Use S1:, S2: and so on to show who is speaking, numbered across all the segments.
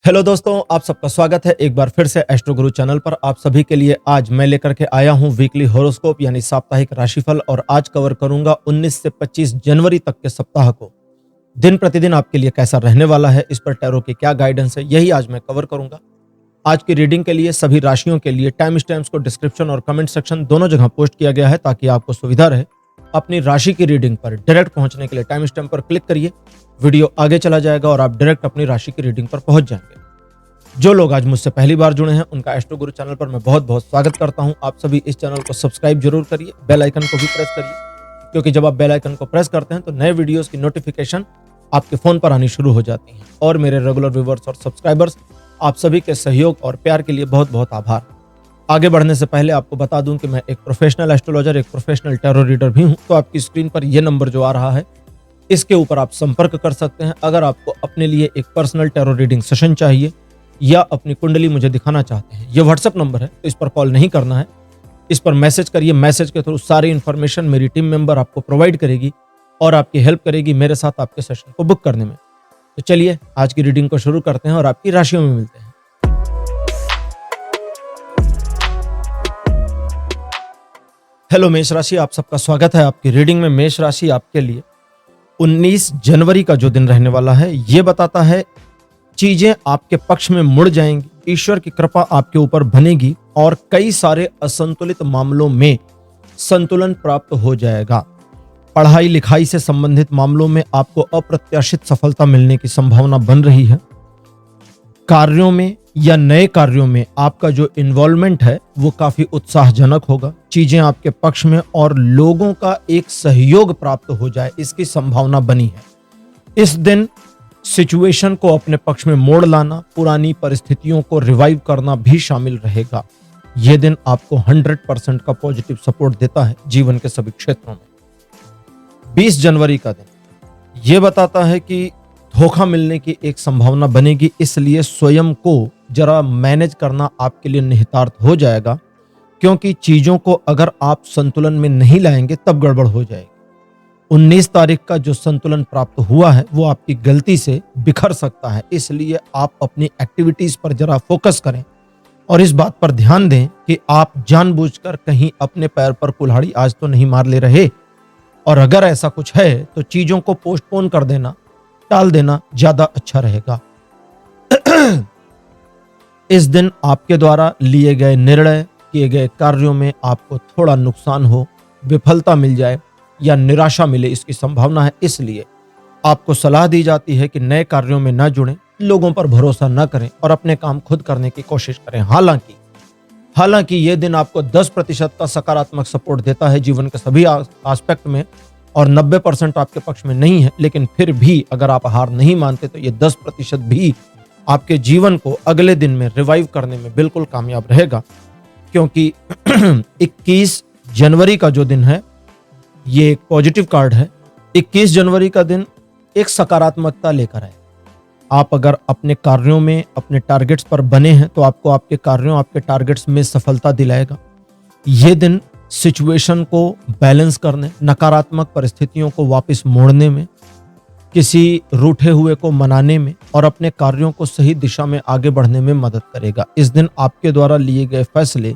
S1: Hello दोस्तों, आप सबका स्वागत है एक बार फिर से एस्ट्रो गुरु चैनल पर। आप सभी के लिए आज मैं लेकर के आया हूं वीकली हॉरोस्कोप यानी साप्ताहिक राशिफल। और आज कवर करूंगा 19 से 25 जनवरी तक के सप्ताह को दिन प्रतिदिन आपके लिए कैसा रहने वाला है, इस पर टैरो की क्या गाइडेंस है, यही आज मैं कवर करूंगा। आज की रीडिंग के लिए सभी राशियों के लिए टाइम स्टैम्प्स को डिस्क्रिप्शन और कमेंट सेक्शन दोनों जगह पोस्ट किया गया है ताकि आपको सुविधा रहे। अपनी राशि की रीडिंग पर डायरेक्ट पहुंचने के लिए टाइम स्टैम्प पर क्लिक करिए, वीडियो आगे चला जाएगा और आप डायरेक्ट अपनी राशि की रीडिंग पर पहुंच जाएंगे। जो लोग आज मुझसे पहली बार जुड़े हैं उनका एस्ट्रो गुरु चैनल पर मैं बहुत बहुत स्वागत करता हूं। आप सभी इस चैनल को सब्सक्राइब जरूर करिए, बेल आइकन को भी प्रेस करिए, क्योंकि जब आप बेल आइकन को प्रेस करते हैं तो नए वीडियोस की नोटिफिकेशन आपके फोन पर आनी शुरू हो जाती है। और मेरे रेगुलर व्यूवर्स और सब्सक्राइबर्स, आप सभी के सहयोग और प्यार के लिए बहुत बहुत आभार। आगे बढ़ने से पहले आपको बता दूं कि मैं एक प्रोफेशनल एस्ट्रोलॉजर, एक प्रोफेशनल टैरो रीडर भी हूं। तो आपकी स्क्रीन पर यह नंबर जो आ रहा है, इसके ऊपर आप संपर्क कर सकते हैं। अगर आपको अपने लिए एक पर्सनल टैरो रीडिंग सेशन चाहिए या अपनी कुंडली मुझे दिखाना चाहते हैं, यह व्हाट्सएप नंबर है, तो इस पर कॉल नहीं करना है, इस पर मैसेज करिए। मैसेज के थ्रू सारी इंफॉर्मेशन मेरी टीम मेंबर आपको प्रोवाइड करेगी और आपकी हेल्प करेगी मेरे साथ आपके सेशन को बुक करने में। तो चलिए आज की रीडिंग को शुरू करते हैं और आपकी राशियों में मिलते हैं। हेलो मेष राशि, आप सबका स्वागत है आपकी रीडिंग में। मेष राशि आपके लिए 19 जनवरी का जो दिन रहने वाला है, यह बताता है चीजें आपके पक्ष में मुड़ जाएंगी, ईश्वर की कृपा आपके ऊपर बनेगी और कई सारे असंतुलित मामलों में संतुलन प्राप्त हो जाएगा। पढ़ाई लिखाई से संबंधित मामलों में आपको अप्रत्याशित सफलता मिलने की संभावना बन रही है। कार्यों में या नए कार्यों में आपका जो इन्वॉल्वमेंट है वो काफी उत्साहजनक होगा। चीजें आपके पक्ष में और लोगों का एक सहयोग प्राप्त हो जाए, इसकी संभावना बनी है। इस दिन सिचुएशन को अपने पक्ष में मोड़ लाना, पुरानी परिस्थितियों को रिवाइव करना भी शामिल रहेगा। यह दिन आपको 100% का पॉजिटिव सपोर्ट देता है जीवन के सभी क्षेत्रों में। 20 जनवरी का दिन यह बताता है कि धोखा मिलने की एक संभावना बनेगी, इसलिए स्वयं को जरा मैनेज करना आपके लिए निहितार्थ हो जाएगा, क्योंकि चीजों को अगर आप संतुलन में नहीं लाएंगे तब गड़बड़ हो जाएगी। 19 तारीख का जो संतुलन प्राप्त हुआ है वो आपकी गलती से बिखर सकता है, इसलिए आप अपनी एक्टिविटीज पर जरा फोकस करें और इस बात पर ध्यान दें कि आप जानबूझकर कहीं अपने पैर पर कुल्हाड़ी आज तो नहीं मार ले रहे। और अगर ऐसा कुछ है तो चीजों को पोस्टपोन कर देना, टाल देना ज्यादा अच्छा रहेगा। इस दिन आपके द्वारा लिए गए निर्णय, किए गए कार्यों में आपको थोड़ा नुकसान हो, विफलता मिल जाए या निराशा मिले, इसकी संभावना है। इसलिए आपको सलाह दी जाती है कि नए कार्यों में न जुड़ें, लोगों पर भरोसा न करें और अपने काम खुद करने की कोशिश करें। हालांकि यह दिन आपको 10% का सकारात्मक सपोर्ट देता है जीवन के सभी एस्पेक्ट में और 90% आपके पक्ष में नहीं है, लेकिन फिर भी अगर आप हार नहीं मानते तो ये 10% भी आपके जीवन को अगले दिन में रिवाइव करने में बिल्कुल कामयाब रहेगा। क्योंकि 21 जनवरी का जो दिन है ये एक पॉजिटिव कार्ड है। 21 जनवरी का दिन एक सकारात्मकता लेकर आए। आप अगर अपने कार्यों में, अपने टारगेट्स पर बने हैं तो आपको आपके कार्यों, आपके टारगेट्स में सफलता दिलाएगा। ये दिन सिचुएशन को बैलेंस करने, नकारात्मक परिस्थितियों को वापस मोड़ने में, किसी रूठे हुए को मनाने में और अपने कार्यों को सही दिशा में आगे बढ़ने में मदद करेगा। इस दिन आपके द्वारा लिए गए फैसले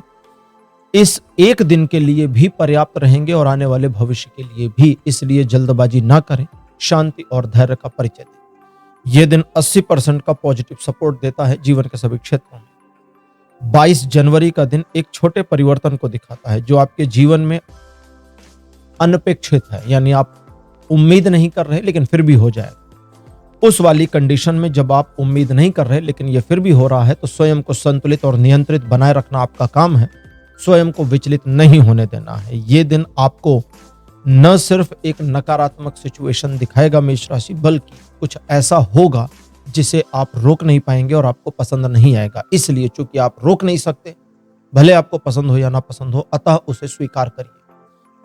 S1: इस एक दिन के लिए भी पर्याप्त रहेंगे और आने वाले भविष्य के लिए भी, इसलिए जल्दबाजी ना करें, शांति और धैर्य का परिचय दें। यह दिन 80% का पॉजिटिव सपोर्ट देता है जीवन के सभी क्षेत्रों में। 22 जनवरी का दिन एक छोटे परिवर्तन को दिखाता है जो आपके जीवन में अनपेक्षित है, यानी आप उम्मीद नहीं कर रहे लेकिन फिर भी हो जाएगा। उस वाली कंडीशन में जब आप उम्मीद नहीं कर रहे लेकिन यह फिर भी हो रहा है तो स्वयं को संतुलित और नियंत्रित बनाए रखना आपका काम है। स्वयं को विचलित नहीं होने देना है। ये दिन आपको न सिर्फ एक नकारात्मक सिचुएशन दिखाएगा मेष राशि, बल्कि कुछ ऐसा होगा जिसे आप रोक नहीं पाएंगे और आपको पसंद नहीं आएगा। इसलिए चूंकि आप रोक नहीं सकते, भले आपको पसंद हो या ना पसंद हो, अतः उसे स्वीकार करिए,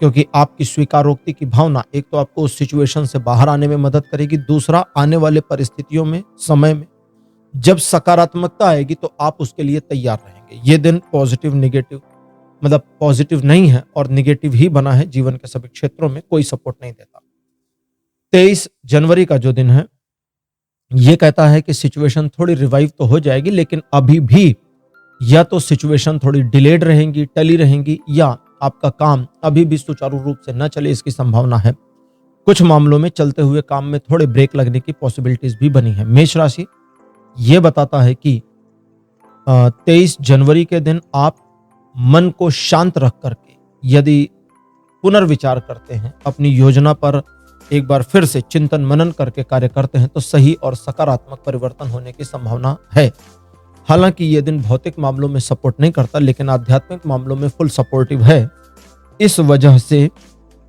S1: क्योंकि आपकी स्वीकारोक्ति की भावना एक तो आपको उस सिचुएशन से बाहर आने में मदद करेगी, दूसरा आने वाले परिस्थितियों में, समय में जब सकारात्मकता आएगी तो आप उसके लिए तैयार रहेंगे। ये दिन पॉजिटिव नहीं है और निगेटिव ही बना है, जीवन के सभी क्षेत्रों में कोई सपोर्ट नहीं देता। 23 जनवरी का जो दिन है ये कहता है कि सिचुएशन थोड़ी रिवाइव तो हो जाएगी, लेकिन अभी भी या तो सिचुएशन थोड़ी डिलेड रहेंगी, टली रहेंगी, या आपका काम अभी भी सुचारू रूप से न चले, इसकी संभावना है। कुछ मामलों में चलते हुए काम में थोड़े ब्रेक लगने की पॉसिबिलिटीज भी बनी है। मेष राशि ये बताता है कि 23 जनवरी के दिन आप मन को शांत रख करके यदि पुनर्विचार करते हैं, अपनी योजना पर एक बार फिर से चिंतन मनन करके कार्य करते हैं, तो सही और सकारात्मक परिवर्तन होने की संभावना है। हालांकि ये दिन भौतिक मामलों में सपोर्ट नहीं करता, लेकिन आध्यात्मिक मामलों में फुल सपोर्टिव है। इस वजह से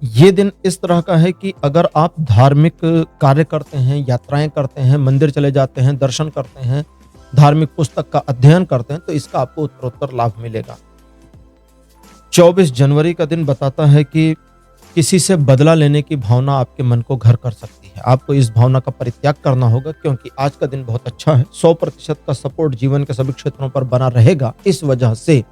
S1: ये दिन इस तरह का है कि अगर आप धार्मिक कार्य करते हैं, यात्राएं करते हैं, मंदिर चले जाते हैं, दर्शन करते हैं, धार्मिक पुस्तक का अध्ययन करते हैं, तो इसका आपको उत्तरोत्तर लाभ मिलेगा। 24 जनवरी का दिन बताता है कि किसी से बदला लेने की भावना आपके मन को घर कर सकती है। आपको इस भावना का परित्याग करना होगा, क्योंकि आज का दिन बहुत अच्छा है। 100% का सपोर्ट जीवन के सभी क्षेत्रों पर बना रहेगा। इस वजह से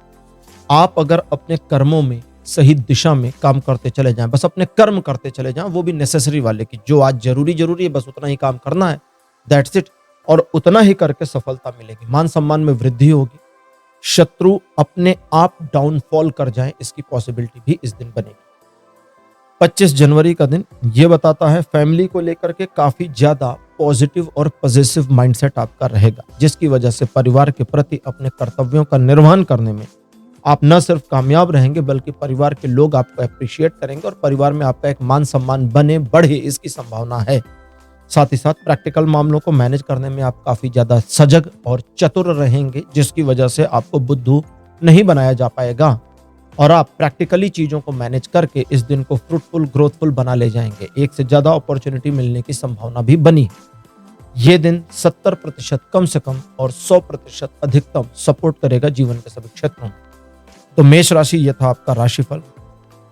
S1: आप अगर अपने कर्मों में सही दिशा में काम करते चले जाएं, बस अपने कर्म करते चले जाएं, वो भी नेसेसरी वाले की, जो आज जरूरी है, बस उतना ही काम करना है, दैट्स इट, और उतना ही करके सफलता मिलेगी। मान सम्मान में वृद्धि होगी। शत्रु अपने आप डाउनफॉल कर जाएं, इसकी पॉसिबिलिटी भी इस दिन बनेगी। 25 जनवरी का दिन ये बताता है फैमिली को लेकर के काफी ज्यादा पॉजिटिव और पॉजिटिव माइंडसेट आपका रहेगा, जिसकी वजह से परिवार के प्रति अपने कर्तव्यों का निर्वहन करने में आप न सिर्फ कामयाब रहेंगे, बल्कि परिवार के लोग आपको अप्रिशिएट करेंगे और परिवार में आपका एक मान सम्मान बने बढ़े, इसकी संभावना है। साथ ही साथ प्रैक्टिकल मामलों को मैनेज करने में आप काफी ज्यादा सजग और चतुर रहेंगे, जिसकी वजह से आपको बुद्धू नहीं बनाया जा पाएगा और आप प्रैक्टिकली चीजों को मैनेज करके इस दिन को फ्रूटफुल, ग्रोथफुल बना ले जाएंगे। एक से ज्यादा अपॉर्चुनिटी मिलने की संभावना भी बनी। ये दिन 70% कम से कम और 100% अधिकतम सपोर्ट करेगा जीवन के सभी क्षेत्रों में। तो मेष राशि ये था आपका राशिफल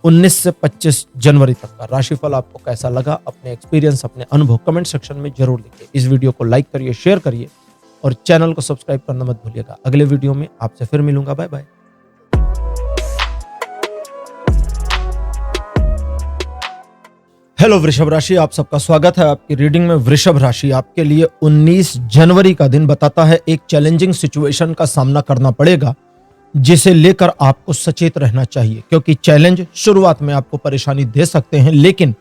S1: 19 से 25 जनवरी तक का। राशिफल आपको कैसा लगा, अपने एक्सपीरियंस, अपने अनुभव कमेंट सेक्शन में जरूर लिखिए। इस वीडियो को लाइक करिए, शेयर करिए और चैनल को सब्सक्राइब करना मत भूलिएगा। अगले वीडियो में आपसे फिर मिलूंगा। Bye bye. हेलो वृषभ राशि, आप सबका स्वागत है आपकी रीडिंग में। वृषभ राशि आपके लिए 19 जनवरी का दिन बताता है एक चैलेंजिंग सिचुएशन का सामना करना पड़ेगा, जिसे लेकर आपको सचेत रहना चाहिए, क्योंकि चैलेंज शुरुआत में आपको परेशानी दे सकते हैं, लेकिन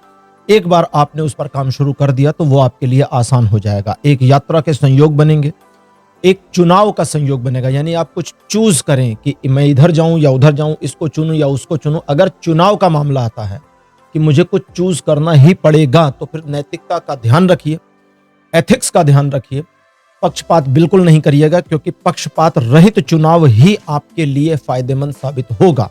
S1: एक बार आपने उस पर काम शुरू कर दिया तो वो आपके लिए आसान हो जाएगा। एक यात्रा के संयोग बनेंगे, एक चुनाव का संयोग बनेगा, यानी आप कुछ चूज करें कि मैं इधर जाऊं या उधर जाऊं, इसको चुनूं या उसको चुनूं। अगर चुनाव का मामला आता है कि मुझे कुछ चूज करना ही पड़ेगा, तो फिर नैतिकता का ध्यान रखिए, एथिक्स का ध्यान रखिए, पक्षपात बिल्कुल नहीं करिएगा, क्योंकि पक्षपात रहित चुनाव ही आपके लिए फायदेमंद साबित होगा।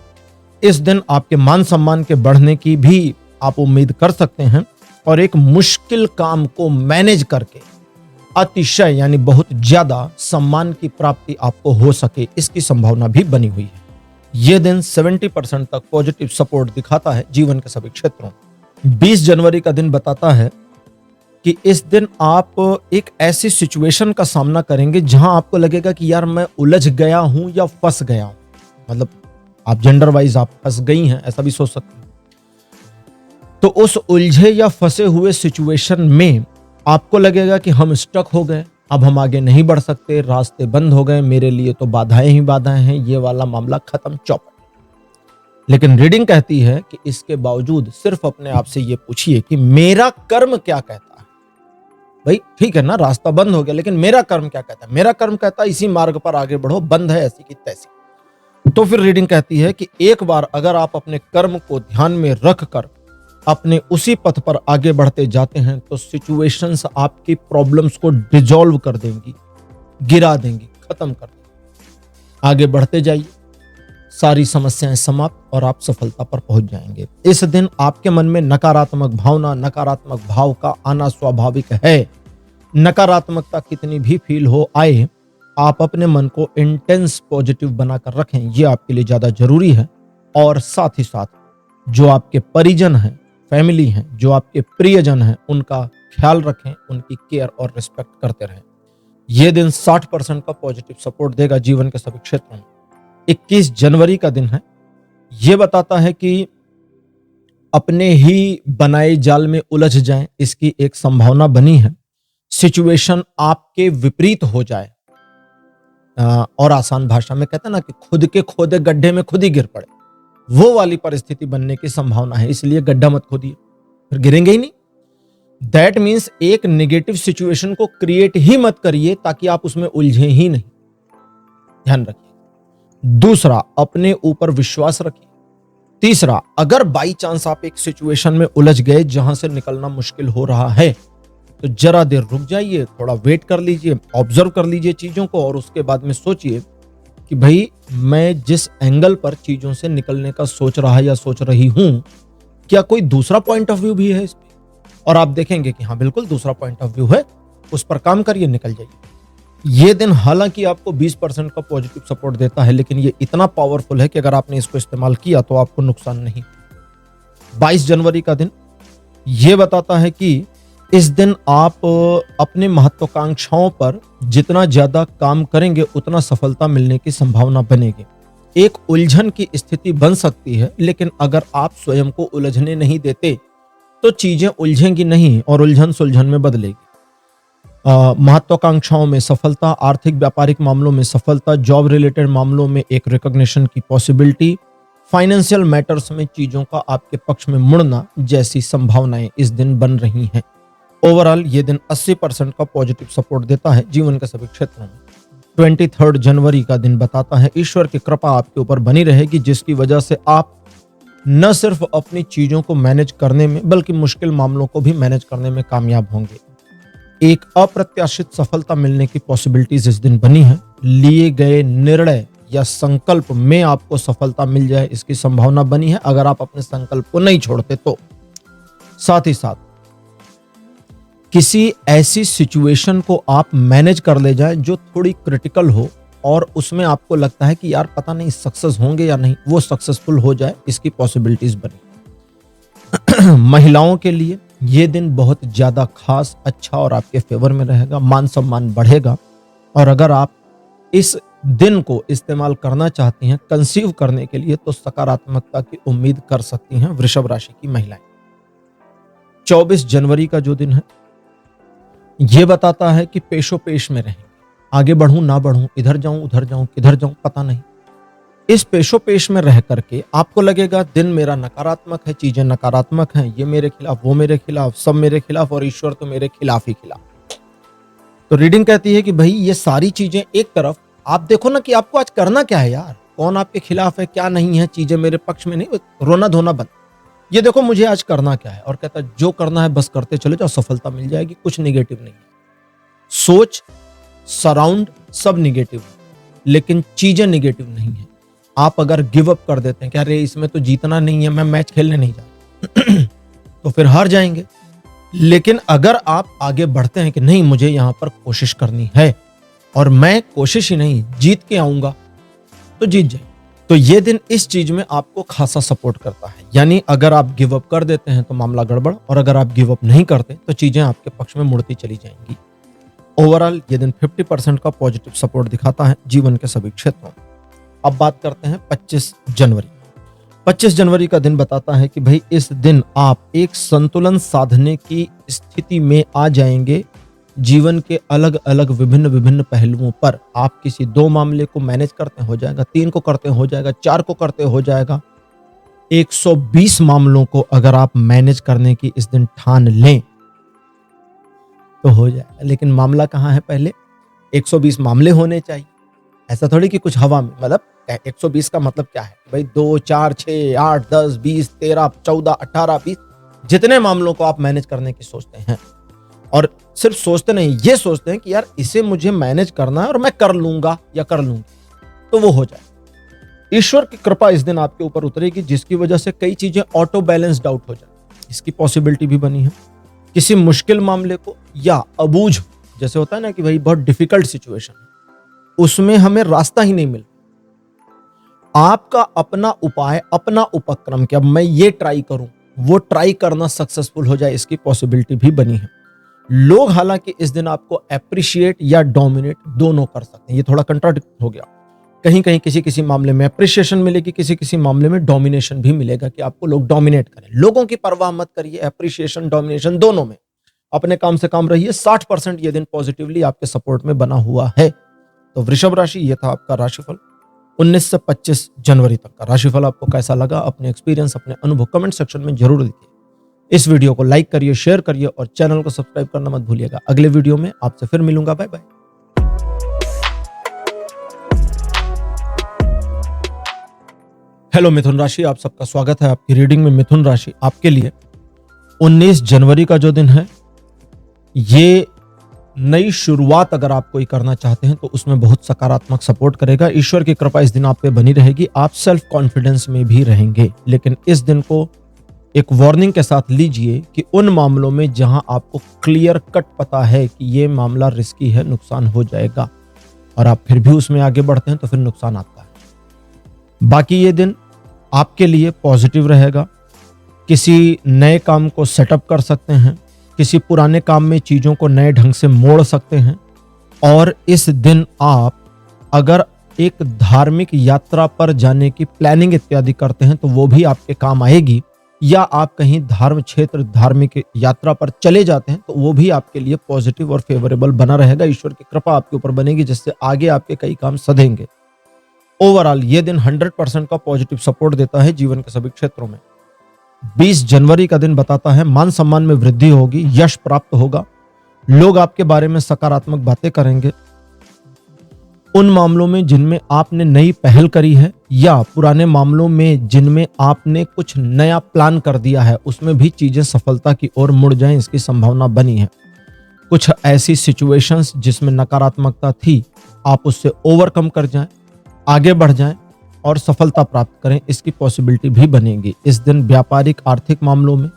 S1: इस दिन आपके मान सम्मान के बढ़ने की भी आप उम्मीद कर सकते हैं और एक मुश्किल काम को मैनेज करके अतिशय यानी बहुत ज्यादा सम्मान की प्राप्ति आपको हो सके, इसकी संभावना भी बनी हुई है। यह दिन 70% तक पॉजिटिव सपोर्ट दिखाता है जीवन के सभी क्षेत्रों। 20 जनवरी का दिन बताता है कि इस दिन आप एक ऐसी सिचुएशन का सामना करेंगे जहां आपको लगेगा कि यार मैं उलझ गया हूं या फंस गया हूं। मतलब आप जेंडर वाइज आप फंस गई हैं, ऐसा भी सोच सकते हैं। तो उस उलझे या फंसे हुए सिचुएशन में आपको लगेगा कि हम स्टक हो गए, अब हम आगे नहीं बढ़ सकते, रास्ते बंद हो गए, मेरे लिए तो बाधाएं ही बाधाएं हैं, ये वाला मामला खत्म, चौपट। लेकिन रीडिंग कहती है कि इसके बावजूद सिर्फ अपने आप से ये पूछिए कि मेरा कर्म क्या कहता है। भाई ठीक है ना, रास्ता बंद हो गया, लेकिन मेरा कर्म क्या कहता है? मेरा कर्म कहता है इसी मार्ग पर आगे बढ़ो, बंद है ऐसी की तैसी। तो फिर रीडिंग कहती है कि एक बार अगर आप अपने कर्म को ध्यान में रखकर अपने उसी पथ पर आगे बढ़ते जाते हैं, तो सिचुएशंस आपकी प्रॉब्लम्स को डिसॉल्व कर देंगी, गिरा देंगी, खत्म कर देंगी। आगे बढ़ते जाइए, सारी समस्याएं समाप्त और आप सफलता पर पहुंच जाएंगे। इस दिन आपके मन में नकारात्मक भावना, नकारात्मक भाव का आना स्वाभाविक है। नकारात्मकता कितनी भी फील हो आए, आप अपने मन को इंटेंस पॉजिटिव बनाकर रखें, यह आपके लिए ज्यादा जरूरी है। और साथ ही साथ जो आपके परिजन हैं, फैमिली हैं, जो आपके प्रियजन हैं, उनका ख्याल रखें, उनकी केयर और रिस्पेक्ट करते रहें। यह दिन 60% का पॉजिटिव सपोर्ट देगा जीवन के सभी क्षेत्रों में। 21 जनवरी का दिन है, यह बताता है कि अपने ही बनाए जाल में उलझ जाएं, इसकी एक संभावना बनी है। सिचुएशन आपके विपरीत हो जाए, और आसान भाषा में कहते हैं ना कि खुद के खोदे गड्ढे में खुद ही गिर पड़े, वो वाली परिस्थिति बनने की संभावना है। इसलिए गड्ढा मत खोदिए, फिर गिरेंगे ही नहीं। दैट मीन्स एक नेगेटिव सिचुएशन को क्रिएट ही मत करिए ताकि आप उसमें उलझे ही नहीं। ध्यान रखिए। दूसरा, अपने ऊपर विश्वास रखिए। तीसरा, अगर बाई चांस आप एक सिचुएशन में उलझ गए जहां से निकलना मुश्किल हो रहा है, तो जरा देर रुक जाइए, थोड़ा वेट कर लीजिए, ऑब्जर्व कर लीजिए चीजों को, और उसके बाद में सोचिए कि भाई मैं जिस एंगल पर चीजों से निकलने का सोच रहा या सोच रही हूं, क्या कोई दूसरा पॉइंट ऑफ व्यू भी है इस पे? और आप देखेंगे कि हाँ बिल्कुल दूसरा पॉइंट ऑफ व्यू है, उस पर काम करिए, निकल जाइए। ये दिन हालांकि आपको 20% का पॉजिटिव सपोर्ट देता है, लेकिन ये इतना पावरफुल है कि अगर आपने इसको इस्तेमाल किया तो आपको नुकसान नहीं। 22 जनवरी का दिन ये बताता है कि इस दिन आप अपने महत्वाकांक्षाओं पर जितना ज्यादा काम करेंगे उतना सफलता मिलने की संभावना बनेगी। एक उलझन की स्थिति बन सकती है, लेकिन अगर आप स्वयं को उलझने नहीं देते तो चीजें उलझेंगी नहीं और उलझन सुलझन में बदलेगी। महत्वाकांक्षाओं में सफलता, आर्थिक व्यापारिक मामलों में सफलता, जॉब रिलेटेड मामलों में एक रिकॉग्निशन की पॉसिबिलिटी, फाइनेंशियल मैटर्स में चीजों का आपके पक्ष में मुड़ना जैसी संभावनाएं इस दिन बन रही हैं। ओवरऑल ये दिन 80% का पॉजिटिव सपोर्ट देता है जीवन के सभी क्षेत्रों में। 23 जनवरी का दिन बताता है ईश्वर की कृपा आपके ऊपर बनी रहेगी, जिसकी वजह से आप न सिर्फ अपनी चीजों को मैनेज करने में बल्कि मुश्किल मामलों को भी मैनेज करने में कामयाब होंगे। एक अप्रत्याशित सफलता मिलने की पॉसिबिलिटीज इस दिन बनी है। लिए गए निर्णय या संकल्प में आपको सफलता मिल जाए इसकी संभावना बनी है, अगर आप अपने संकल्प को नहीं छोड़ते तो। साथ ही साथ किसी ऐसी सिचुएशन को आप मैनेज कर ले जाएं जो थोड़ी क्रिटिकल हो और उसमें आपको लगता है कि यार पता नहीं सक्सेस होंगे या नहीं, वो सक्सेसफुल हो जाए, इसकी पॉसिबिलिटीज बनी। महिलाओं के लिए ये दिन बहुत ज्यादा खास, अच्छा और आपके फेवर में रहेगा। मान सम्मान बढ़ेगा, और अगर आप इस दिन को इस्तेमाल करना चाहती हैं कंसीव करने के लिए, तो सकारात्मकता की उम्मीद कर सकती हैं वृषभ राशि की महिलाएं। 24 जनवरी का जो दिन है ये बताता है कि पेशो पेश में रहेंगे। आगे बढ़ूं ना बढ़ूं, इधर जाऊं उधर जाऊं, किधर जाऊं पता नहीं। इस पेशो पेश में रह करके आपको लगेगा दिन मेरा नकारात्मक है, चीजें नकारात्मक हैं, ये मेरे खिलाफ, वो मेरे खिलाफ, सब मेरे खिलाफ, और ईश्वर तो मेरे खिलाफ ही खिलाफ। तो रीडिंग कहती है कि भाई ये सारी चीजें एक तरफ, आप देखो ना कि आपको आज करना क्या है यार, कौन आपके खिलाफ है क्या नहीं है, चीजें मेरे पक्ष में नहीं, रोना धोना बंद। ये देखो मुझे आज करना क्या है, और कहता है जो करना है बस करते चले जाओ, सफलता मिल जाएगी। कुछ निगेटिव नहीं है, सोच सराउंड सब निगेटिव है, लेकिन चीजें निगेटिव नहीं है। आप अगर गिव अप कर देते हैं कि अरे इसमें तो जीतना नहीं है, मैं मैच खेलने नहीं जा तो फिर हार जाएंगे। लेकिन अगर आप आगे बढ़ते हैं कि नहीं मुझे यहां पर कोशिश करनी है और मैं कोशिश ही नहीं जीत के आऊंगा, तो जीत जाए। तो ये दिन इस चीज में आपको खासा सपोर्ट करता है। यानी अगर आप गिव अप कर देते हैं तो मामला गड़बड़, और अगर आप गिव अप नहीं करते तो चीजें आपके पक्ष में मुड़ती चली जाएंगी। ओवरऑल ये दिन 50% का पॉजिटिव सपोर्ट दिखाता है जीवन के सभी क्षेत्रों में। अब बात करते हैं 25 जनवरी। 25 जनवरी का दिन बताता है कि भाई इस दिन आप एक संतुलन साधने की स्थिति में आ जाएंगे। जीवन के अलग अलग विभिन्न विभिन्न पहलुओं पर आप किसी 2 मामले को मैनेज करते हो जाएगा, 3 को करते हो जाएगा, 4 को करते हो जाएगा। 120 मामलों को अगर आप मैनेज करने की इस दिन ठान लें तो हो जाएगा। लेकिन मामला कहाँ है, पहले 120 मामले होने चाहिए। ऐसा थोड़ी कि कुछ हवा में, मतलब 120 का मतलब क्या है भाई 2, 4, 6, 8, 10, 20, 13, 14, 18, 20 जितने मामलों को आप मैनेज करने की सोचते हैं, और सिर्फ सोचते नहीं, ये सोचते हैं कि यार इसे मुझे मैनेज करना है और मैं कर लूंगा या कर लूंगी, तो वो हो जाए। ईश्वर की कृपा इस दिन आपके ऊपर उतरेगी, जिसकी वजह से कई चीजें ऑटो बैलेंस्ड आउट हो जाए, इसकी पॉसिबिलिटी भी बनी है। किसी मुश्किल मामले को या अबूझ, जैसे होता है ना कि भाई बहुत डिफिकल्ट सिचुएशन, उसमें हमें रास्ता ही नहीं मिल, आपका अपना उपाय, अपना उपक्रम कि अब मैं ये ट्राई करूं, वो ट्राई करना सक्सेसफुल हो जाए, इसकी पॉसिबिलिटी भी बनी है। लोग हालांकि इस दिन आपको एप्रिशिएट या डोमिनेट दोनों कर सकते हैं। ये थोड़ा कंट्राडिक्ट हो गया, कहीं कहीं किसी किसी मामले में एप्रिशिएशन मिलेगी, किसी किसी मामले में डोमिनेशन भी मिलेगा कि आपको लोग डोमिनेट करें। लोगों की परवाह मत करिए, एप्रिशिएशन डोमिनेशन दोनों में अपने काम से काम रहिए। 60% ये दिन पॉजिटिवली आपके सपोर्ट में बना हुआ है। तो वृषभ राशि, ये था आपका राशिफल 19 से 25 जनवरी तक का राशिफल। आपको कैसा लगा? अपने एक्सपीरियंस, अपने अनुभव कमेंट सेक्शन में जरूर लिखिए। इस वीडियो को लाइक करिए, शेयर करिए और चैनल को सब्सक्राइब करना मत भूलिएगा। अगले वीडियो में आपसे फिर मिलूंगा। Bye bye. हेलो मिथुन राशि, आप सबका स्वागत है आपकी रीडिंग में। मिथुन राशि आपके लिए 19 जनवरी का जो दिन है, ये नई शुरुआत अगर आप कोई करना चाहते हैं तो उसमें बहुत सकारात्मक सपोर्ट करेगा। ईश्वर की कृपा इस दिन आप पे बनी रहेगी। आप सेल्फ कॉन्फिडेंस में भी रहेंगे, लेकिन इस दिन को एक वार्निंग के साथ लीजिए कि उन मामलों में जहां आपको क्लियर कट पता है कि ये मामला रिस्की है, नुकसान हो जाएगा, और आप फिर भी उसमें आगे बढ़ते हैं तो फिर नुकसान आता है। बाकी ये दिन आपके लिए पॉजिटिव रहेगा। किसी नए काम को सेटअप कर सकते हैं, किसी पुराने काम में चीजों को नए ढंग से मोड़ सकते हैं। और इस दिन आप अगर एक धार्मिक यात्रा पर जाने की प्लानिंग इत्यादि करते हैं तो वो भी आपके काम आएगी, या आप कहीं धर्म क्षेत्र धार्मिक यात्रा पर चले जाते हैं तो वो भी आपके लिए पॉजिटिव और फेवरेबल बना रहेगा। ईश्वर की कृपा आपके ऊपर बनेगी, जिससे आगे आपके कई काम सधेंगे। ओवरऑल ये दिन 100% का पॉजिटिव सपोर्ट देता है जीवन के सभी क्षेत्रों में। 20 जनवरी का दिन बताता है मान सम्मान में वृद्धि होगी, यश प्राप्त होगा, लोग आपके बारे में सकारात्मक बातें करेंगे। उन मामलों में जिनमें आपने नई पहल करी है या पुराने मामलों में जिनमें आपने कुछ नया प्लान कर दिया है, उसमें भी चीजें सफलता की ओर मुड़ जाएं, इसकी संभावना बनी है। कुछ ऐसी सिचुएशंस जिसमें नकारात्मकता थी, आप उससे ओवरकम कर जाएं, आगे बढ़ जाएं और सफलता प्राप्त करें, इसकी पॉसिबिलिटी भी बनेगी। इस दिन व्यापारिक आर्थिक मामलों में,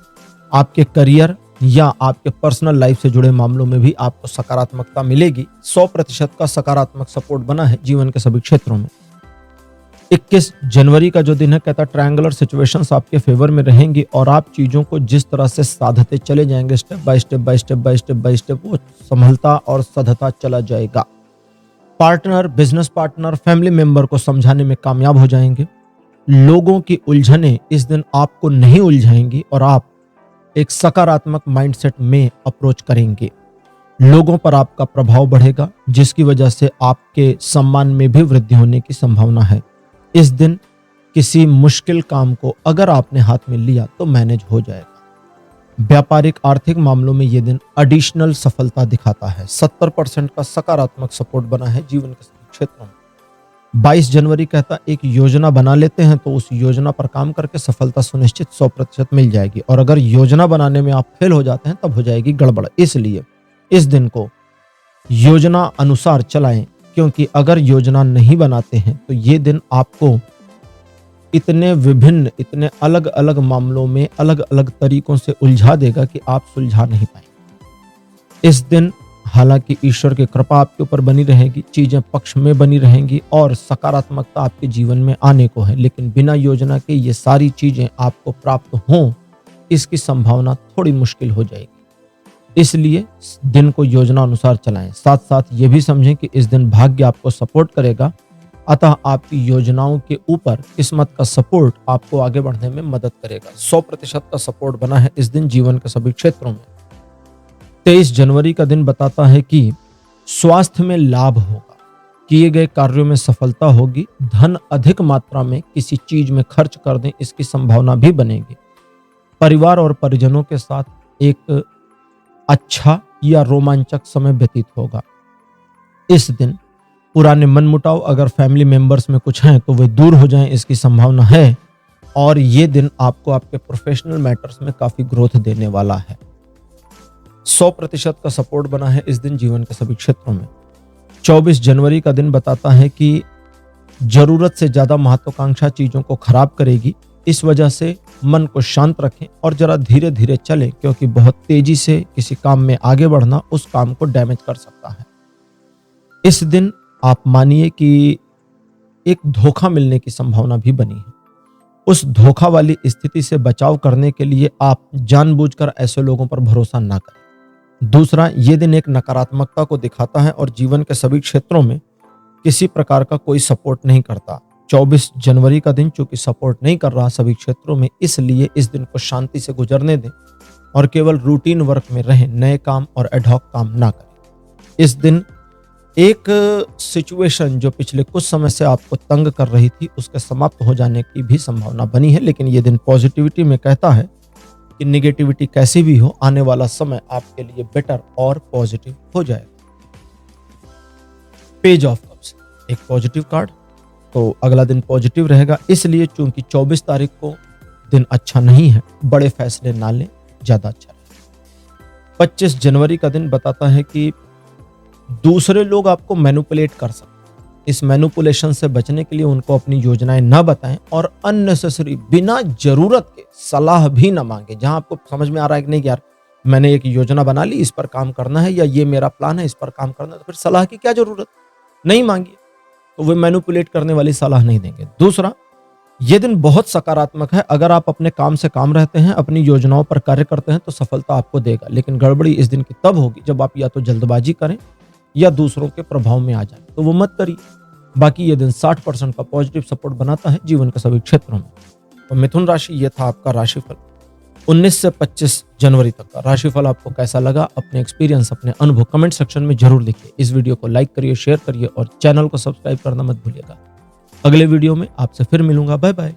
S1: आपके करियर या आपके पर्सनल लाइफ से जुड़े मामलों में भी आपको सकारात्मकता मिलेगी। 100% का सकारात्मक सपोर्ट बना है जीवन के सभी क्षेत्रों में। 21 जनवरी का जो दिन है, कहता है ट्रायंगुलर सिचुएशंस आपके फेवर में रहेंगी और आप चीजों को जिस तरह से साधते चले जाएंगे, step by step by step by step by step, वो संभलता और सधता चला जाएगा। Partner, business partner, family member को समझाने में कामयाब हो जाएंगे। लोगों की उलझनें इस दिन आपको नहीं उलझाएंगी और आप एक सकारात्मक माइंडसेट में अप्रोच करेंगे। लोगों पर आपका प्रभाव बढ़ेगा, जिसकी वजह से आपके सम्मान में भी वृद्धि होने की संभावना है। इस दिन किसी मुश्किल काम को अगर आपने हाथ में लिया तो मैनेज हो जाएगा। व्यापारिक आर्थिक मामलों में यह दिन एडिशनल सफलता दिखाता है। 70% का सकारात्मक सपोर्ट बना है जीवन के सभी क्षेत्रों में। 22 जनवरी कहता एक योजना बना लेते हैं तो उस योजना पर काम करके सफलता सुनिश्चित 100% मिल जाएगी, और अगर योजना बनाने में आप फेल हो जाते हैं तब हो जाएगी गड़बड़। इसलिए इस दिन को योजना अनुसार चलाएं, क्योंकि अगर योजना नहीं बनाते हैं तो ये दिन आपको इतने विभिन्न, इतने अलग अलग मामलों में अलग अलग तरीकों से उलझा देगा कि आप सुलझा नहीं पाएंगे। इस दिन हालांकि ईश्वर की कृपा आपके ऊपर बनी रहेगी, चीजें पक्ष में बनी रहेंगी और सकारात्मकता आपके जीवन में आने को है, लेकिन बिना योजना के ये सारी चीजें आपको प्राप्त हों, इसकी संभावना थोड़ी मुश्किल हो जाएगी। इसलिए दिन को योजना अनुसार चलाएं। साथ साथ ये भी समझें कि इस दिन भाग्य आपको सपोर्ट करेगा, अतः आपकी योजनाओं के ऊपर किस्मत का सपोर्ट आपको आगे बढ़ने में मदद करेगा। 100% का सपोर्ट बना है इस दिन जीवन के सभी क्षेत्रों में। 23 जनवरी का दिन बताता है कि स्वास्थ्य में लाभ होगा, किए गए कार्यों में सफलता होगी, धन अधिक मात्रा में किसी चीज में खर्च कर दें, इसकी संभावना भी बनेगी। परिवार और परिजनों के साथ एक अच्छा या रोमांचक समय व्यतीत होगा। इस दिन पुराने मनमुटाव अगर फैमिली मेंबर्स में कुछ हैं तो वे दूर हो जाएं, इसकी संभावना है। और ये दिन आपको आपके प्रोफेशनल मैटर्स में काफी ग्रोथ देने वाला है। 100% का सपोर्ट बना है इस दिन जीवन के सभी क्षेत्रों में। 24 जनवरी का दिन बताता है कि जरूरत से ज्यादा महत्वाकांक्षा चीजों को खराब करेगी, इस वजह से मन को शांत रखें और जरा धीरे धीरे चलें, क्योंकि बहुत तेजी से किसी काम में आगे बढ़ना उस काम को डैमेज कर सकता है। इस दिन आप मानिए कि एक धोखा मिलने की संभावना भी बनी है। उस धोखा वाली स्थिति से बचाव करने के लिए आप जानबूझकर ऐसे लोगों पर भरोसा ना करें। दूसरा, ये दिन एक नकारात्मकता को दिखाता है और जीवन के सभी क्षेत्रों में किसी प्रकार का कोई सपोर्ट नहीं करता। 24 जनवरी का दिन चूंकि सपोर्ट नहीं कर रहा सभी क्षेत्रों में, इसलिए इस दिन को शांति से गुजरने दें और केवल रूटीन वर्क में रहें, नए काम और एडहॉक काम ना करें। इस दिन एक सिचुएशन जो पिछले कुछ समय से आपको तंग कर रही थी, उसके समाप्त हो जाने की भी संभावना बनी है, लेकिन ये दिन पॉजिटिविटी में कहता है कि निगेटिविटी कैसी भी हो, आने वाला समय आपके लिए बेटर और पॉजिटिव हो जाएगा। पेज ऑफ कप्स, एक पॉजिटिव कार्ड, तो अगला दिन पॉजिटिव रहेगा, इसलिए चूंकि 24 तारीख को दिन अच्छा नहीं है, बड़े फैसले ना लें, ज्यादा अच्छा रहेगा। 25 जनवरी का दिन बताता है कि दूसरे लोग आपको मैनिपुलेट कर सकते हैं। इस मैनिपुलेशन से बचने के लिए उनको अपनी योजनाएं ना बताएं और अननेसेसरी बिना जरूरत के सलाह भी ना मांगे। जहां आपको समझ में आ रहा है कि नहीं यार, मैंने एक योजना बना ली, इस पर काम करना है, या ये मेरा प्लान है, इस पर काम करना है, तो फिर सलाह की क्या जरूरत, नहीं मांगिए। तो वे मैनिपुलेट करने वाली सलाह नहीं देंगे। दूसरा, यह दिन बहुत सकारात्मक है। अगर आप अपने काम से काम रहते हैं, अपनी योजनाओं पर कार्य करते हैं, तो सफलता आपको देगा। लेकिन गड़बड़ी इस दिन की तब होगी जब आप या तो जल्दबाजी करें या दूसरों के प्रभाव में आ जाए, तो वो मत करिए। बाकी ये दिन 60% का पॉजिटिव सपोर्ट बनाता है जीवन के सभी क्षेत्रों में। तो मिथुन राशि, ये था आपका राशिफल 19 से 25 जनवरी तक का। राशिफल आपको कैसा लगा, अपने एक्सपीरियंस, अपने अनुभव कमेंट सेक्शन में जरूर लिखिए। इस वीडियो को लाइक करिए, शेयर करिए और चैनल को सब्सक्राइब करना मत भूलिएगा। अगले वीडियो में आपसे फिर मिलूंगा। Bye bye.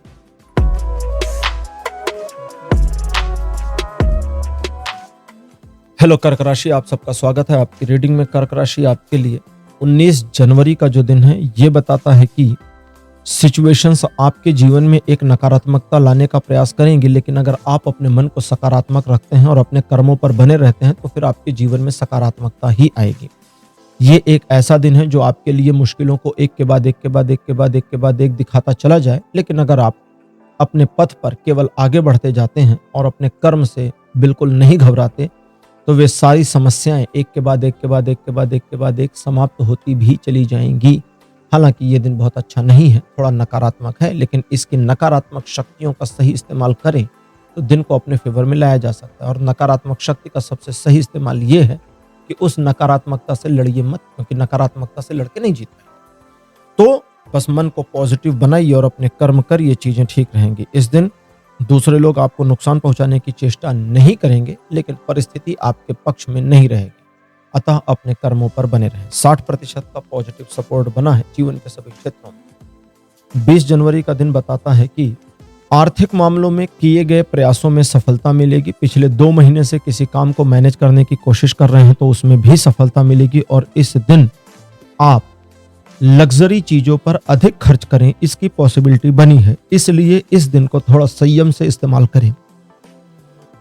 S1: हेलो कर्क राशि, आप सबका स्वागत है आपकी रीडिंग में। कर्क राशि आपके लिए 19 जनवरी का जो दिन है, ये बताता है कि सिचुएशंस आपके जीवन में एक नकारात्मकता लाने का प्रयास करेंगे, लेकिन अगर आप अपने मन को सकारात्मक रखते हैं और अपने कर्मों पर बने रहते हैं, तो फिर आपके जीवन में सकारात्मकता ही आएगी। ये एक ऐसा दिन है जो आपके लिए मुश्किलों को एक के बाद एक के बाद एक के बाद एक के बाद एक दिखाता चला जाए, लेकिन अगर आप अपने पथ पर केवल आगे बढ़ते जाते हैं और अपने कर्म से बिल्कुल नहीं घबराते, तो वे सारी समस्याएं एक के बाद एक के बाद एक के बाद एक के बाद एक समाप्त होती भी चली जाएंगी। हालांकि ये दिन बहुत अच्छा नहीं है, थोड़ा नकारात्मक है, लेकिन इसकी नकारात्मक शक्तियों का सही इस्तेमाल करें तो दिन को अपने फेवर में लाया जा सकता है। और नकारात्मक शक्ति का सबसे सही इस्तेमाल ये है कि उस नकारात्मकता से लड़िए मत, क्योंकि नकारात्मकता से लड़के नहीं जीतते। तो बस मन को पॉजिटिव बनाइए और अपने कर्म करिए, चीजें ठीक रहेंगी। इस दिन दूसरे लोग आपको नुकसान पहुंचाने की चेष्टा नहीं करेंगे, लेकिन परिस्थिति आपके पक्ष में नहीं रहेगी, अतः अपने कर्मों पर बने रहें। 60% का पॉजिटिव सपोर्ट बना है जीवन के सभी क्षेत्रों में। 20 जनवरी का दिन बताता है कि आर्थिक मामलों में किए गए प्रयासों में सफलता मिलेगी। पिछले 2 महीने से किसी काम को मैनेज करने की कोशिश कर रहे हैं, तो उसमें भी सफलता मिलेगी। और इस दिन आप लग्जरी चीजों पर अधिक खर्च करें, इसकी पॉसिबिलिटी बनी है, इसलिए इस दिन को थोड़ा संयम से इस्तेमाल करें।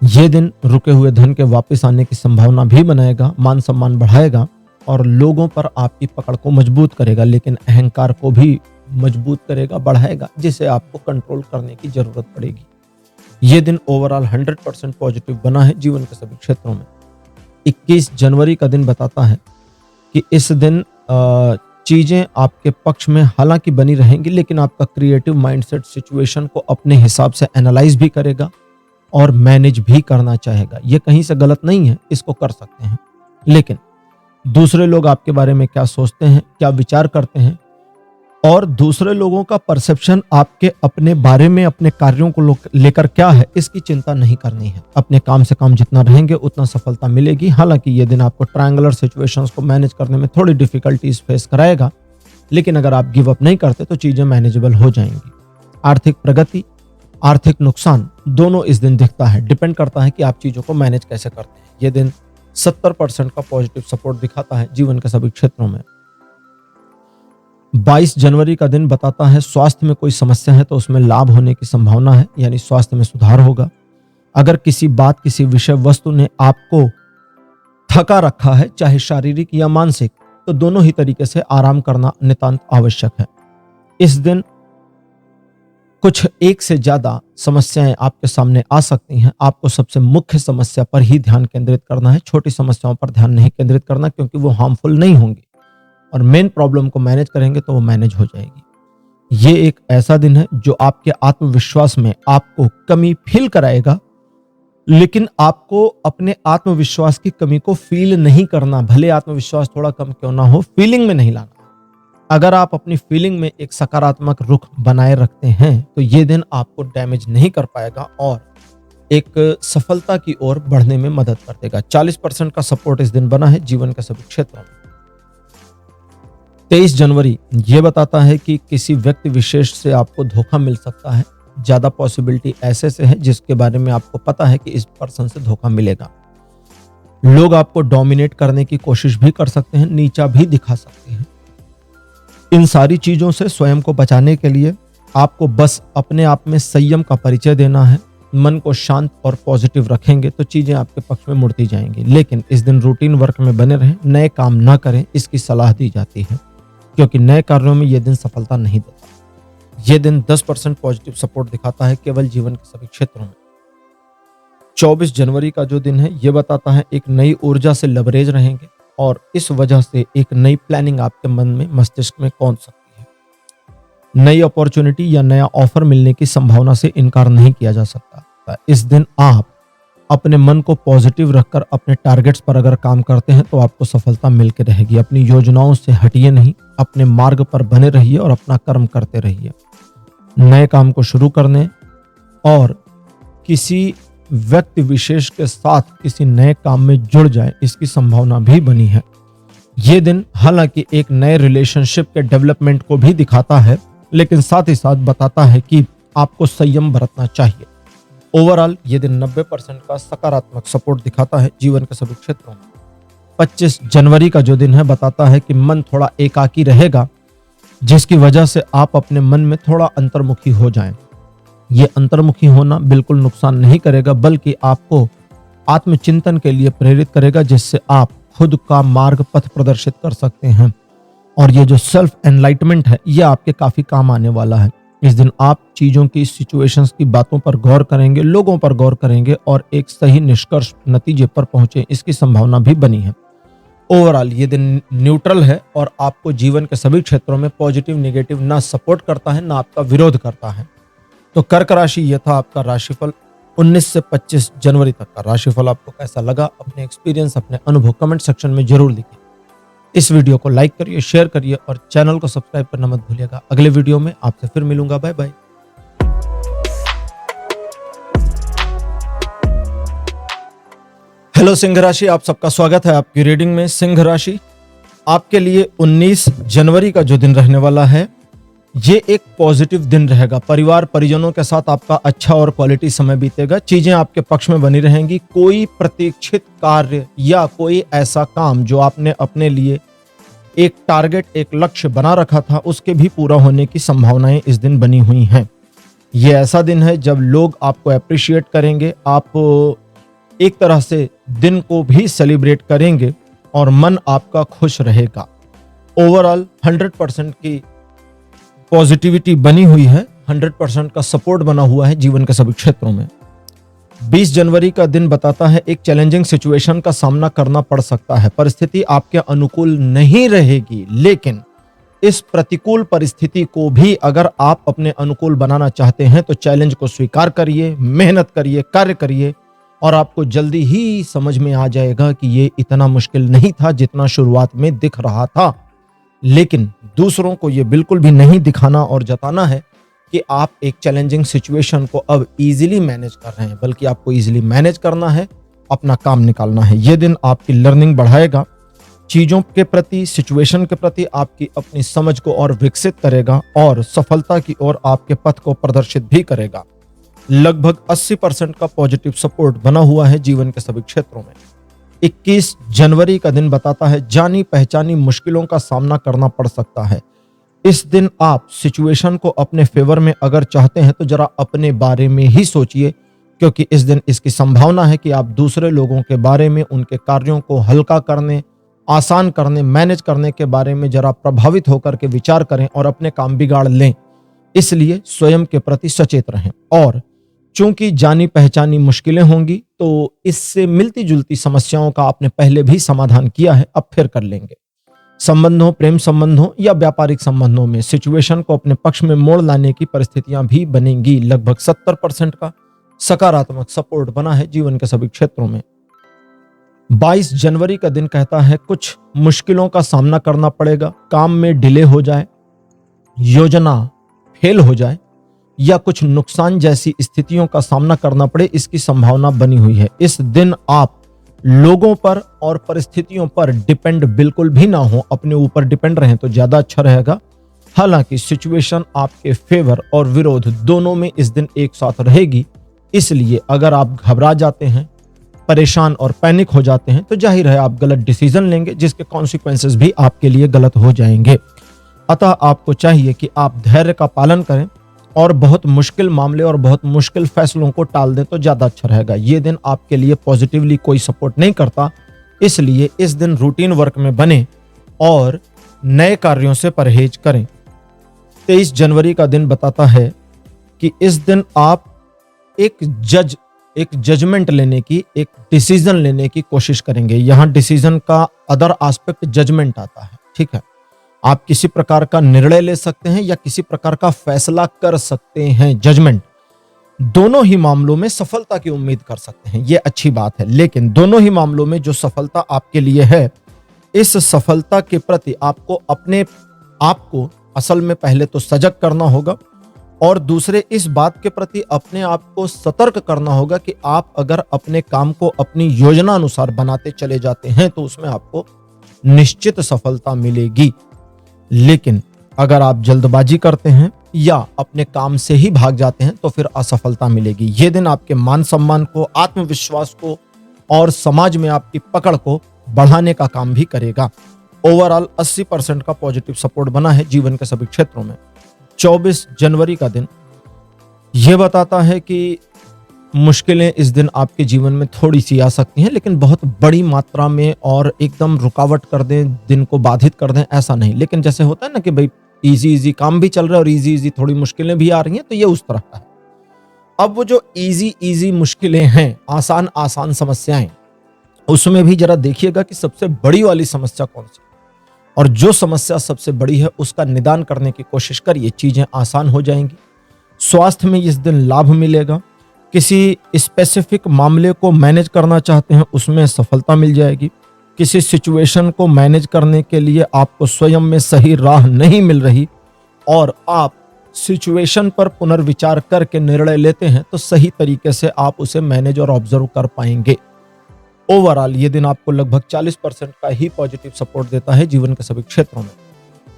S1: यह दिन रुके हुए धन के वापस आने की संभावना भी बनाएगा, मान सम्मान बढ़ाएगा और लोगों पर आपकी पकड़ को मजबूत करेगा, लेकिन अहंकार को भी मजबूत करेगा, बढ़ाएगा, जिसे आपको कंट्रोल करने की जरूरत पड़ेगी। यह दिन ओवरऑल 100% पॉजिटिव बना है जीवन के सभी क्षेत्रों में। 21 जनवरी का दिन बताता है कि इस दिन चीजें आपके पक्ष में हालांकि बनी रहेंगी, लेकिन आपका क्रिएटिव माइंडसेट सिचुएशन को अपने हिसाब से एनालाइज भी करेगा और मैनेज भी करना चाहेगा। ये कहीं से गलत नहीं है, इसको कर सकते हैं, लेकिन दूसरे लोग आपके बारे में क्या सोचते हैं, क्या विचार करते हैं और दूसरे लोगों का परसेप्शन आपके अपने बारे में, अपने कार्यों को लेकर क्या है, इसकी चिंता नहीं करनी है। अपने काम से काम जितना रहेंगे उतना सफलता मिलेगी। हालांकि ये दिन आपको ट्रायंगुलर सिचुएशंस को मैनेज करने में थोड़ी डिफिकल्टीज फेस कराएगा, लेकिन अगर आप गिव अप नहीं करते तो चीजें मैनेजेबल हो जाएंगी। आर्थिक प्रगति, आर्थिक नुकसान दोनों इस दिन दिखता है, डिपेंड करता है कि आप चीजों को मैनेज कैसे करते हैं। यह दिन 70% का पॉजिटिव सपोर्ट दिखाता है जीवन के सभी क्षेत्रों में। 22 जनवरी का दिन बताता है स्वास्थ्य में कोई समस्या है तो उसमें लाभ होने की संभावना है, यानी स्वास्थ्य में सुधार होगा। अगर किसी बात, किसी विषय वस्तु ने आपको थका रखा है, चाहे शारीरिक या मानसिक, तो दोनों ही तरीके से आराम करना नितांत आवश्यक है। इस दिन कुछ एक से ज्यादा समस्याएं आपके सामने आ सकती हैं। आपको सबसे मुख्य समस्या पर ही ध्यान केंद्रित करना है, छोटी समस्याओं पर ध्यान नहीं केंद्रित करना, क्योंकि वो हार्मफुल नहीं होंगी और मेन प्रॉब्लम को मैनेज करेंगे तो वो मैनेज हो जाएगी। ये एक ऐसा दिन है जो आपके आत्मविश्वास में आपको कमी फील कराएगा, लेकिन आपको अपने आत्मविश्वास की कमी को फील नहीं करना। भले आत्मविश्वास थोड़ा कम क्यों ना हो, फीलिंग में नहीं लाना। अगर आप अपनी फीलिंग में एक सकारात्मक रुख बनाए रखते हैं तो ये दिन आपको डैमेज नहीं कर पाएगा और एक सफलता की ओर बढ़ने में मदद कर देगा। 40% का सपोर्ट इस दिन बना है जीवन के सभी क्षेत्रों में। 23 जनवरी ये बताता है कि किसी व्यक्ति विशेष से आपको धोखा मिल सकता है। ज्यादा पॉसिबिलिटी ऐसे से है जिसके बारे में आपको पता है कि इस पर्सन से धोखा मिलेगा। लोग आपको डोमिनेट करने की कोशिश भी कर सकते हैं, नीचा भी दिखा सकते हैं। इन सारी चीजों से स्वयं को बचाने के लिए आपको बस अपने आप में संयम का परिचय देना है। मन को शांत और पॉजिटिव रखेंगे तो चीजें आपके पक्ष में मुड़ती जाएंगी। लेकिन इस दिन रूटीन वर्क में बने रहें, नए काम ना करें, इसकी सलाह दी जाती है, क्योंकि नए कार्यों में यह दिन सफलता नहीं देता। यह दिन 10% पॉजिटिव सपोर्ट दिखाता है केवल जीवन के सभी क्षेत्रों में। 24 जनवरी का जो दिन है यह बताता है एक नई ऊर्जा से लबरेज रहेंगे और इस वजह से एक नई प्लानिंग आपके मन में, मस्तिष्क में कौंध सकती है। नई अपॉर्चुनिटी या नया ऑफर मिलने की संभावना से इनकार नहीं किया जा सकता। इस दिन आप अपने मन को पॉजिटिव रखकर अपने टारगेट्स पर अगर काम करते हैं तो आपको सफलता मिलकर रहेगी। अपनी योजनाओं से हटिए नहीं, अपने मार्ग पर बने रहिए और अपना कर्म करते रहिए। नए काम को शुरू करने और किसी व्यक्ति विशेष के साथ किसी नए काम में जुड़ जाए, इसकी संभावना भी बनी है। यह दिन हालांकि एक नए रिलेशनशिप के डेवलपमेंट को भी दिखाता है, लेकिन साथ ही साथ बताता है कि आपको संयम बरतना चाहिए। ओवरऑल ये दिन 90% का सकारात्मक सपोर्ट दिखाता है जीवन के सभी क्षेत्रों में। 25 जनवरी का जो दिन है बताता है कि मन थोड़ा एकाकी रहेगा, जिसकी वजह से आप अपने मन में थोड़ा अंतर्मुखी हो जाएं। ये अंतर्मुखी होना बिल्कुल नुकसान नहीं करेगा, बल्कि आपको आत्मचिंतन के लिए प्रेरित करेगा, जिससे आप खुद का मार्ग पथ प्रदर्शित कर सकते हैं। और ये जो सेल्फ एनलाइटमेंट है ये आपके काफी काम आने वाला है। इस दिन आप चीजों की, सिचुएशंस की बातों पर गौर करेंगे, लोगों पर गौर करेंगे और एक सही निष्कर्ष नतीजे पर पहुंचे, इसकी संभावना भी बनी है। ओवरऑल ये दिन न्यूट्रल है और आपको जीवन के सभी क्षेत्रों में पॉजिटिव नेगेटिव ना सपोर्ट करता है ना आपका विरोध करता है। तो कर्क राशि ये था आपका राशिफल 19 से 25 जनवरी तक का राशिफल। आपको कैसा लगा? अपने एक्सपीरियंस, अपने अनुभव कमेंट सेक्शन में जरूर लिखिए। इस वीडियो को लाइक करिए, शेयर करिए और चैनल को सब्सक्राइब करना मत भूलिएगा। अगले वीडियो में आपसे फिर मिलूंगा। Bye bye. हेलो सिंह राशि, आप सबका स्वागत है आपकी रीडिंग में। सिंह राशि आपके लिए 19 जनवरी का जो दिन रहने वाला है ये एक पॉजिटिव दिन रहेगा। परिवार परिजनों के साथ आपका अच्छा और क्वालिटी समय बीतेगा। चीजें आपके पक्ष में बनी रहेंगी। कोई प्रतीक्षित कार्य या कोई ऐसा काम जो आपने अपने लिए एक टारगेट, एक लक्ष्य बना रखा था, उसके भी पूरा होने की संभावनाएं इस दिन बनी हुई हैं। ये ऐसा दिन है जब लोग आपको अप्रिशिएट करेंगे, आप एक तरह से दिन को भी सेलिब्रेट करेंगे और मन आपका खुश रहेगा। ओवरऑल 100% की पॉजिटिविटी बनी हुई है, 100% का सपोर्ट बना हुआ है जीवन के सभी क्षेत्रों में। 20 जनवरी का दिन बताता है एक चैलेंजिंग सिचुएशन का सामना करना पड़ सकता है। परिस्थिति आपके अनुकूल नहीं रहेगी, लेकिन इस प्रतिकूल परिस्थिति को भी अगर आप अपने अनुकूल बनाना चाहते हैं तो चैलेंज को स्वीकार करिए, मेहनत करिए, कार्य करिए और आपको जल्दी ही समझ में आ जाएगा कि ये इतना मुश्किल नहीं था जितना शुरुआत में दिख रहा था। लेकिन दूसरों को ये बिल्कुल भी नहीं दिखाना और जताना है कि आप एक चैलेंजिंग सिचुएशन को अब इजीली मैनेज कर रहे हैं, बल्कि आपको इजीली मैनेज करना है, अपना काम निकालना है। ये दिन आपकी लर्निंग बढ़ाएगा, चीजों के प्रति, सिचुएशन के प्रति आपकी अपनी समझ को और विकसित करेगा और सफलता की ओर आपके पथ को प्रदर्शित भी करेगा। लगभग 80% का पॉजिटिव सपोर्ट बना हुआ है जीवन के सभी क्षेत्रों में। 21 जनवरी का दिन बताता है जानी पहचानी मुश्किलों का सामना करना पड़ सकता है। इस दिन आप सिचुएशन को अपने फेवर में अगर चाहते हैं तो जरा अपने बारे में ही सोचिए, क्योंकि इस दिन इसकी संभावना है कि आप दूसरे लोगों के बारे में, उनके कार्यों को हल्का करने, आसान करने, मैनेज करने के बारे में जरा प्रभावित होकर के विचार करें और अपने काम बिगाड़ लें। इसलिए स्वयं के प्रति सचेत रहें। और चूंकि जानी पहचानी मुश्किलें होंगी तो इससे मिलती जुलती समस्याओं का आपने पहले भी समाधान किया है, अब फिर कर लेंगे। संबंधों, प्रेम संबंधों या व्यापारिक संबंधों में सिचुएशन को अपने पक्ष में मोड़ लाने की परिस्थितियां भी बनेंगी। लगभग 70% का सकारात्मक सपोर्ट बना है जीवन के सभी क्षेत्रों में। 22 जनवरी का दिन कहता है कुछ मुश्किलों का सामना करना पड़ेगा, काम में डिले हो जाए, योजना फेल हो जाए या कुछ नुकसान जैसी स्थितियों का सामना करना पड़े, इसकी संभावना बनी हुई है। इस दिन आप लोगों पर और परिस्थितियों पर डिपेंड बिल्कुल भी ना हो, अपने ऊपर डिपेंड रहें तो ज्यादा अच्छा रहेगा। हालांकि सिचुएशन आपके फेवर और विरोध दोनों में इस दिन एक साथ रहेगी, इसलिए अगर आप घबरा जाते हैं, परेशान और पैनिक हो जाते हैं तो जाहिर है आप गलत डिसीजन लेंगे, जिसके कॉन्सिक्वेंसेस भी आपके लिए गलत हो जाएंगे। अतः आपको चाहिए कि आप धैर्य का पालन करें और बहुत मुश्किल मामले और बहुत मुश्किल फैसलों को टाल दें तो ज्यादा अच्छा रहेगा। ये दिन आपके लिए पॉजिटिवली कोई सपोर्ट नहीं करता, इसलिए इस दिन रूटीन वर्क में बने और नए कार्यों से परहेज करें। 23 जनवरी का दिन बताता है कि इस दिन आप एक जजमेंट लेने की, एक डिसीजन लेने की कोशिश करेंगे। यहां डिसीजन का अदर एस्पेक्ट जजमेंट आता है, ठीक है। आप किसी प्रकार का निर्णय ले सकते हैं या किसी प्रकार का फैसला कर सकते हैं। जजमेंट, दोनों ही मामलों में सफलता की उम्मीद कर सकते हैं, यह अच्छी बात है। लेकिन दोनों ही मामलों में जो सफलता आपके लिए है, इस सफलता के प्रति आपको अपने आप को असल में पहले तो सजग करना होगा और दूसरे इस बात के प्रति अपने आप को सतर्क करना होगा कि आप अगर अपने काम को अपनी योजना अनुसार बनाते चले जाते हैं तो उसमें आपको निश्चित सफलता मिलेगी। लेकिन अगर आप जल्दबाजी करते हैं या अपने काम से ही भाग जाते हैं तो फिर असफलता मिलेगी। यह दिन आपके मान सम्मान को, आत्मविश्वास को और समाज में आपकी पकड़ को बढ़ाने का काम भी करेगा। ओवरऑल 80% का पॉजिटिव सपोर्ट बना है जीवन के सभी क्षेत्रों में। 24 जनवरी का दिन यह बताता है कि मुश्किलें इस दिन आपके जीवन में थोड़ी सी आ सकती हैं, लेकिन बहुत बड़ी मात्रा में और एकदम रुकावट कर दें, दिन को बाधित कर दें, ऐसा नहीं। लेकिन जैसे होता है ना कि भाई इजी काम भी चल रहा है और इजी थोड़ी मुश्किलें भी आ रही हैं, तो ये उस तरह का है। अब वो जो इजी मुश्किलें हैं, आसान समस्याएं, उसमें भी जरा देखिएगा कि सबसे बड़ी वाली समस्या कौन सी, और जो समस्या सबसे बड़ी है उसका निदान करने की कोशिश करिए, चीजें आसान हो जाएंगी। स्वास्थ्य में इस दिन लाभ मिलेगा। किसी स्पेसिफिक मामले को मैनेज करना चाहते हैं, उसमें सफलता मिल जाएगी। किसी सिचुएशन को मैनेज करने के लिए आपको स्वयं में सही राह नहीं मिल रही और आप सिचुएशन पर पुनर्विचार करके निर्णय लेते हैं तो सही तरीके से आप उसे मैनेज और ऑब्जर्व कर पाएंगे। ओवरऑल ये दिन आपको लगभग 40% का ही पॉजिटिव सपोर्ट देता है जीवन के सभी क्षेत्रों में।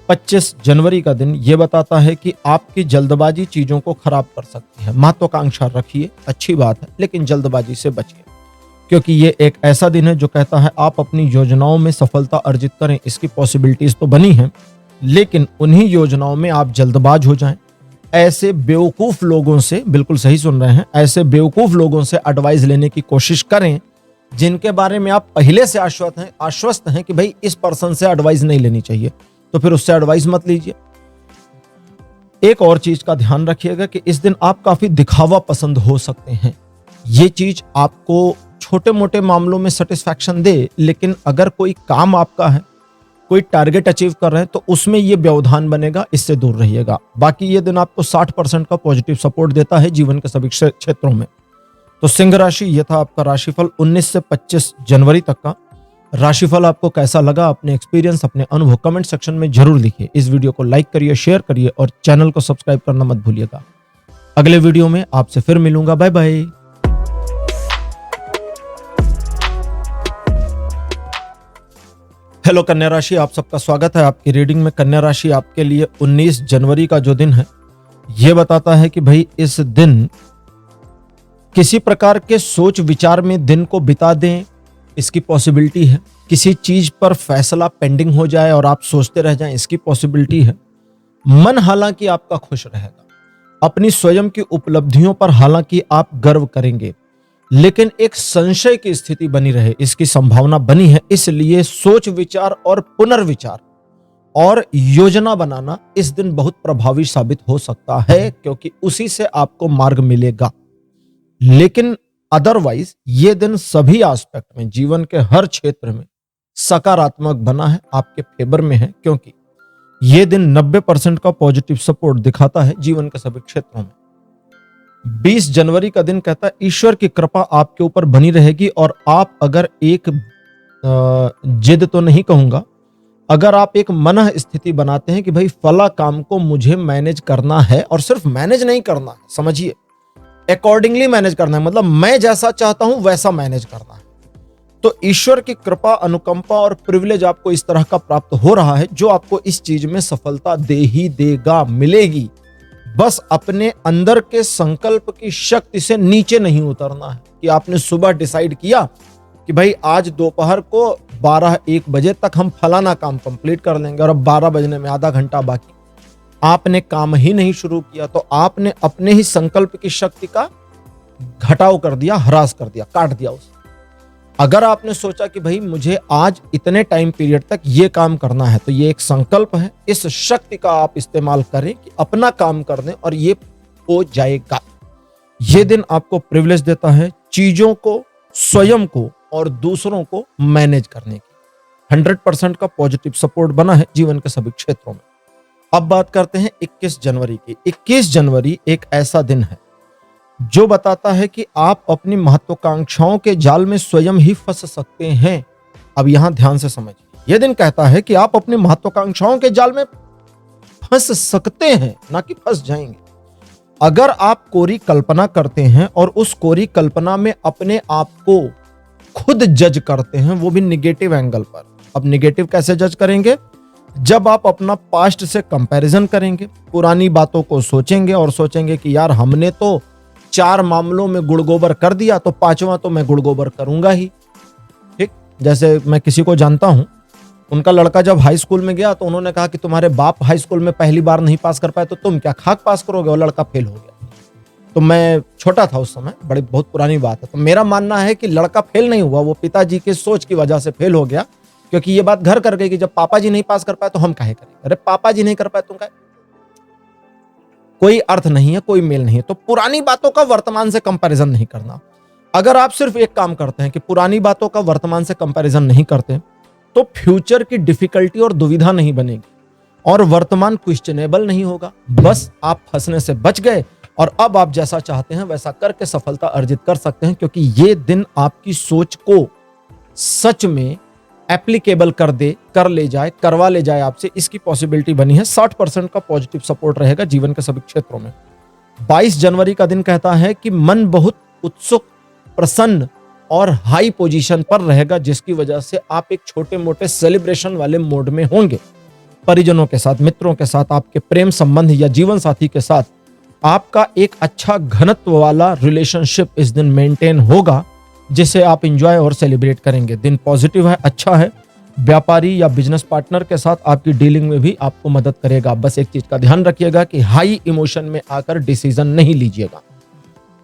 S1: 25 जनवरी का दिन ये बताता है कि आपकी जल्दबाजी चीजों को खराब कर सकती है। महत्वाकांक्षा रखिए, अच्छी बात है, लेकिन जल्दबाजी से बचिए, क्योंकि ये एक ऐसा दिन है जो कहता है आप अपनी योजनाओं में सफलता अर्जित करें। इसकी पॉसिबिलिटीज तो बनी हैं, लेकिन उन्हीं योजनाओं में आप जल्दबाज हो जाएं। ऐसे बेवकूफ लोगों से, बिल्कुल सही सुन रहे हैं, ऐसे बेवकूफ लोगों से एडवाइस लेने की कोशिश करें जिनके बारे में आप पहले से आश्वस्त हैं कि भाई इस पर्सन से एडवाइस नहीं लेनी चाहिए, तो फिर उससे एडवाइस मत लीजिए। एक और चीज का ध्यान रखिएगा कि इस दिन आप काफी दिखावा पसंद हो सकते हैं। ये चीज आपको छोटे मोटे मामलों में सेटिस्फैक्शन दे, लेकिन अगर कोई काम आपका है, कोई टारगेट अचीव कर रहे हैं तो उसमें यह व्यवधान बनेगा, इससे दूर रहिएगा। बाकी ये दिन आपको 60% का पॉजिटिव सपोर्ट देता है जीवन के सभी क्षेत्रों में। तो सिंह राशि, यह था आपका राशिफल 19 से 25 जनवरी तक का। राशिफल आपको कैसा लगा, अपने एक्सपीरियंस, अपने अनुभव कमेंट सेक्शन में जरूर लिखिए। इस वीडियो को लाइक करिए, शेयर करिए और चैनल को सब्सक्राइब करना मत भूलिएगा। अगले वीडियो में आपसे फिर मिलूंगा। Bye bye. हेलो कन्या राशि, आप सबका स्वागत है आपकी रीडिंग में। कन्या राशि आपके लिए 19 जनवरी का जो दिन है, यह बताता है कि भाई इस दिन किसी प्रकार के सोच विचार में दिन को बिता दें, इसकी पॉसिबिलिटी है। किसी चीज पर फैसला पेंडिंग हो जाए और आप सोचते रह जाएं, इसकी पॉसिबिलिटी है। मन हालांकि आपका खुश रहेगा, अपनी स्वयं की उपलब्धियों पर हालांकि आप गर्व करेंगे, लेकिन एक संशय की स्थिति बनी रहे, इसकी संभावना बनी है। इसलिए सोच विचार और पुनर्विचार और योजना बनाना इस दिन बहुत प्रभावी साबित हो सकता है, क्योंकि उसी से आपको मार्ग मिलेगा। लेकिन अदरवाइज ये दिन सभी एस्पेक्ट में, जीवन के हर क्षेत्र में सकारात्मक बना है, आपके फेवर में है, क्योंकि ये दिन 90% का पॉजिटिव सपोर्ट दिखाता है जीवन के सभी क्षेत्रों में। 20 जनवरी का दिन कहता है ईश्वर की कृपा आपके ऊपर बनी रहेगी और आप अगर एक जिद तो नहीं कहूंगा, अगर आप एक मन स्थिति बनाते हैं कि भाई फला काम को मुझे मैनेज करना है, और सिर्फ मैनेज नहीं करना है, समझिए, अकॉर्डिंगली मैनेज करना है, मतलब मैं जैसा चाहता हूं वैसा मैनेज करना है, तो ईश्वर की कृपा, अनुकंपा और प्रिविलेज आपको इस तरह का प्राप्त हो रहा है जो आपको इस चीज में सफलता दे ही देगा, मिलेगी। बस अपने अंदर के संकल्प की शक्ति से नीचे नहीं उतरना है कि आपने सुबह डिसाइड किया कि भाई आज दोपहर को 12-1 बजे तक हम फलाना काम कंप्लीट कर लेंगे, और अब 12 बजने में आधा घंटा बाकी, आपने काम ही नहीं शुरू किया, तो आपने अपने ही संकल्प की शक्ति का घटाव कर दिया, ह्रास कर दिया, काट दिया उसे। अगर आपने सोचा कि भाई मुझे आज इतने टाइम पीरियड तक ये काम करना है, तो ये एक संकल्प है, इस शक्ति का आप इस्तेमाल करें कि अपना काम कर दें और ये हो जाएगा। ये दिन आपको प्रिविलेज देता है चीजों को, स्वयं को और दूसरों को मैनेज करने की। 100% का पॉजिटिव सपोर्ट बना है जीवन के सभी क्षेत्रों में। अब बात करते हैं 21 जनवरी की। 21 जनवरी एक ऐसा दिन है जो बताता है कि आप अपनी महत्वाकांक्षाओं के जाल में स्वयं ही फंस सकते हैं। अब यहां ध्यान से समझिए, यह दिन कहता है कि आप अपनी महत्वाकांक्षाओं के जाल में फंस सकते हैं, ना कि फंस जाएंगे। अगर आप कोरी कल्पना करते हैं और उस कोरी कल्पना में अपने आप को खुद जज करते हैं, वो भी निगेटिव एंगल पर। अब निगेटिव कैसे जज करेंगे? जब आप अपना पास्ट से कंपैरिजन करेंगे, पुरानी बातों को सोचेंगे और सोचेंगे कि यार हमने तो 4 मामलों में गुड़ गोबर कर दिया, तो 5वां तो मैं गुड़ गोबर करूंगा ही। ठीक, जैसे मैं किसी को जानता हूं, उनका लड़का जब हाई स्कूल में गया तो उन्होंने कहा कि तुम्हारे बाप हाई स्कूल में पहली बार नहीं पास कर पाए, तो तुम क्या खाक पास करोगे? और लड़का फेल हो गया। तो मैं छोटा था उस समय, बड़ी बहुत पुरानी बात है, तो मेरा मानना है कि लड़का फेल नहीं हुआ, वो पिताजी के सोच की वजह से फेल हो गया, क्योंकि ये बात घर कर गई कि जब पापा जी नहीं पास कर पाए तो हम काहे करेंगे? अरे पापा जी नहीं कर पाए तुम काहे? कोई अर्थ नहीं है, कोई मेल नहीं है। तो पुरानी बातों का वर्तमान से कंपैरिजन नहीं करना। अगर आप सिर्फ एक काम करते हैं कि पुरानी बातों का वर्तमान से कंपैरिजन नहीं करते, तो फ्यूचर की डिफिकल्टी और दुविधा नहीं बनेगी और वर्तमान क्वेश्चनेबल नहीं होगा। बस आप फंसने से बच गए और अब आप जैसा चाहते हैं वैसा करके सफलता अर्जित कर सकते हैं, क्योंकि ये दिन आपकी सोच को सच में एप्लीकेबल कर ले जाए, करवा ले जाए आपसे, इसकी पॉसिबिलिटी बनी है। 60% का पॉजिटिव सपोर्ट रहेगा जीवन के सभी क्षेत्रों में। 22 जनवरी का दिन कहता है कि मन बहुत उत्सुक, प्रसन्न और हाई पोजीशन पर रहेगा, जिसकी वजह से आप एक छोटे मोटे सेलिब्रेशन वाले मोड में होंगे। परिजनों के साथ, मित्रों के साथ, आपके प्रेम संबंध या जीवन साथी के साथ आपका एक अच्छा घनत्व वाला रिलेशनशिप इस दिन मेंटेन होगा, जिसे आप एंजॉय और सेलिब्रेट करेंगे। दिन पॉजिटिव है, अच्छा है। व्यापारी या बिजनेस पार्टनर के साथ आपकी डीलिंग में भी आपको मदद करेगा। बस एक चीज का ध्यान रखिएगा कि हाई इमोशन में आकर डिसीजन नहीं लीजिएगा।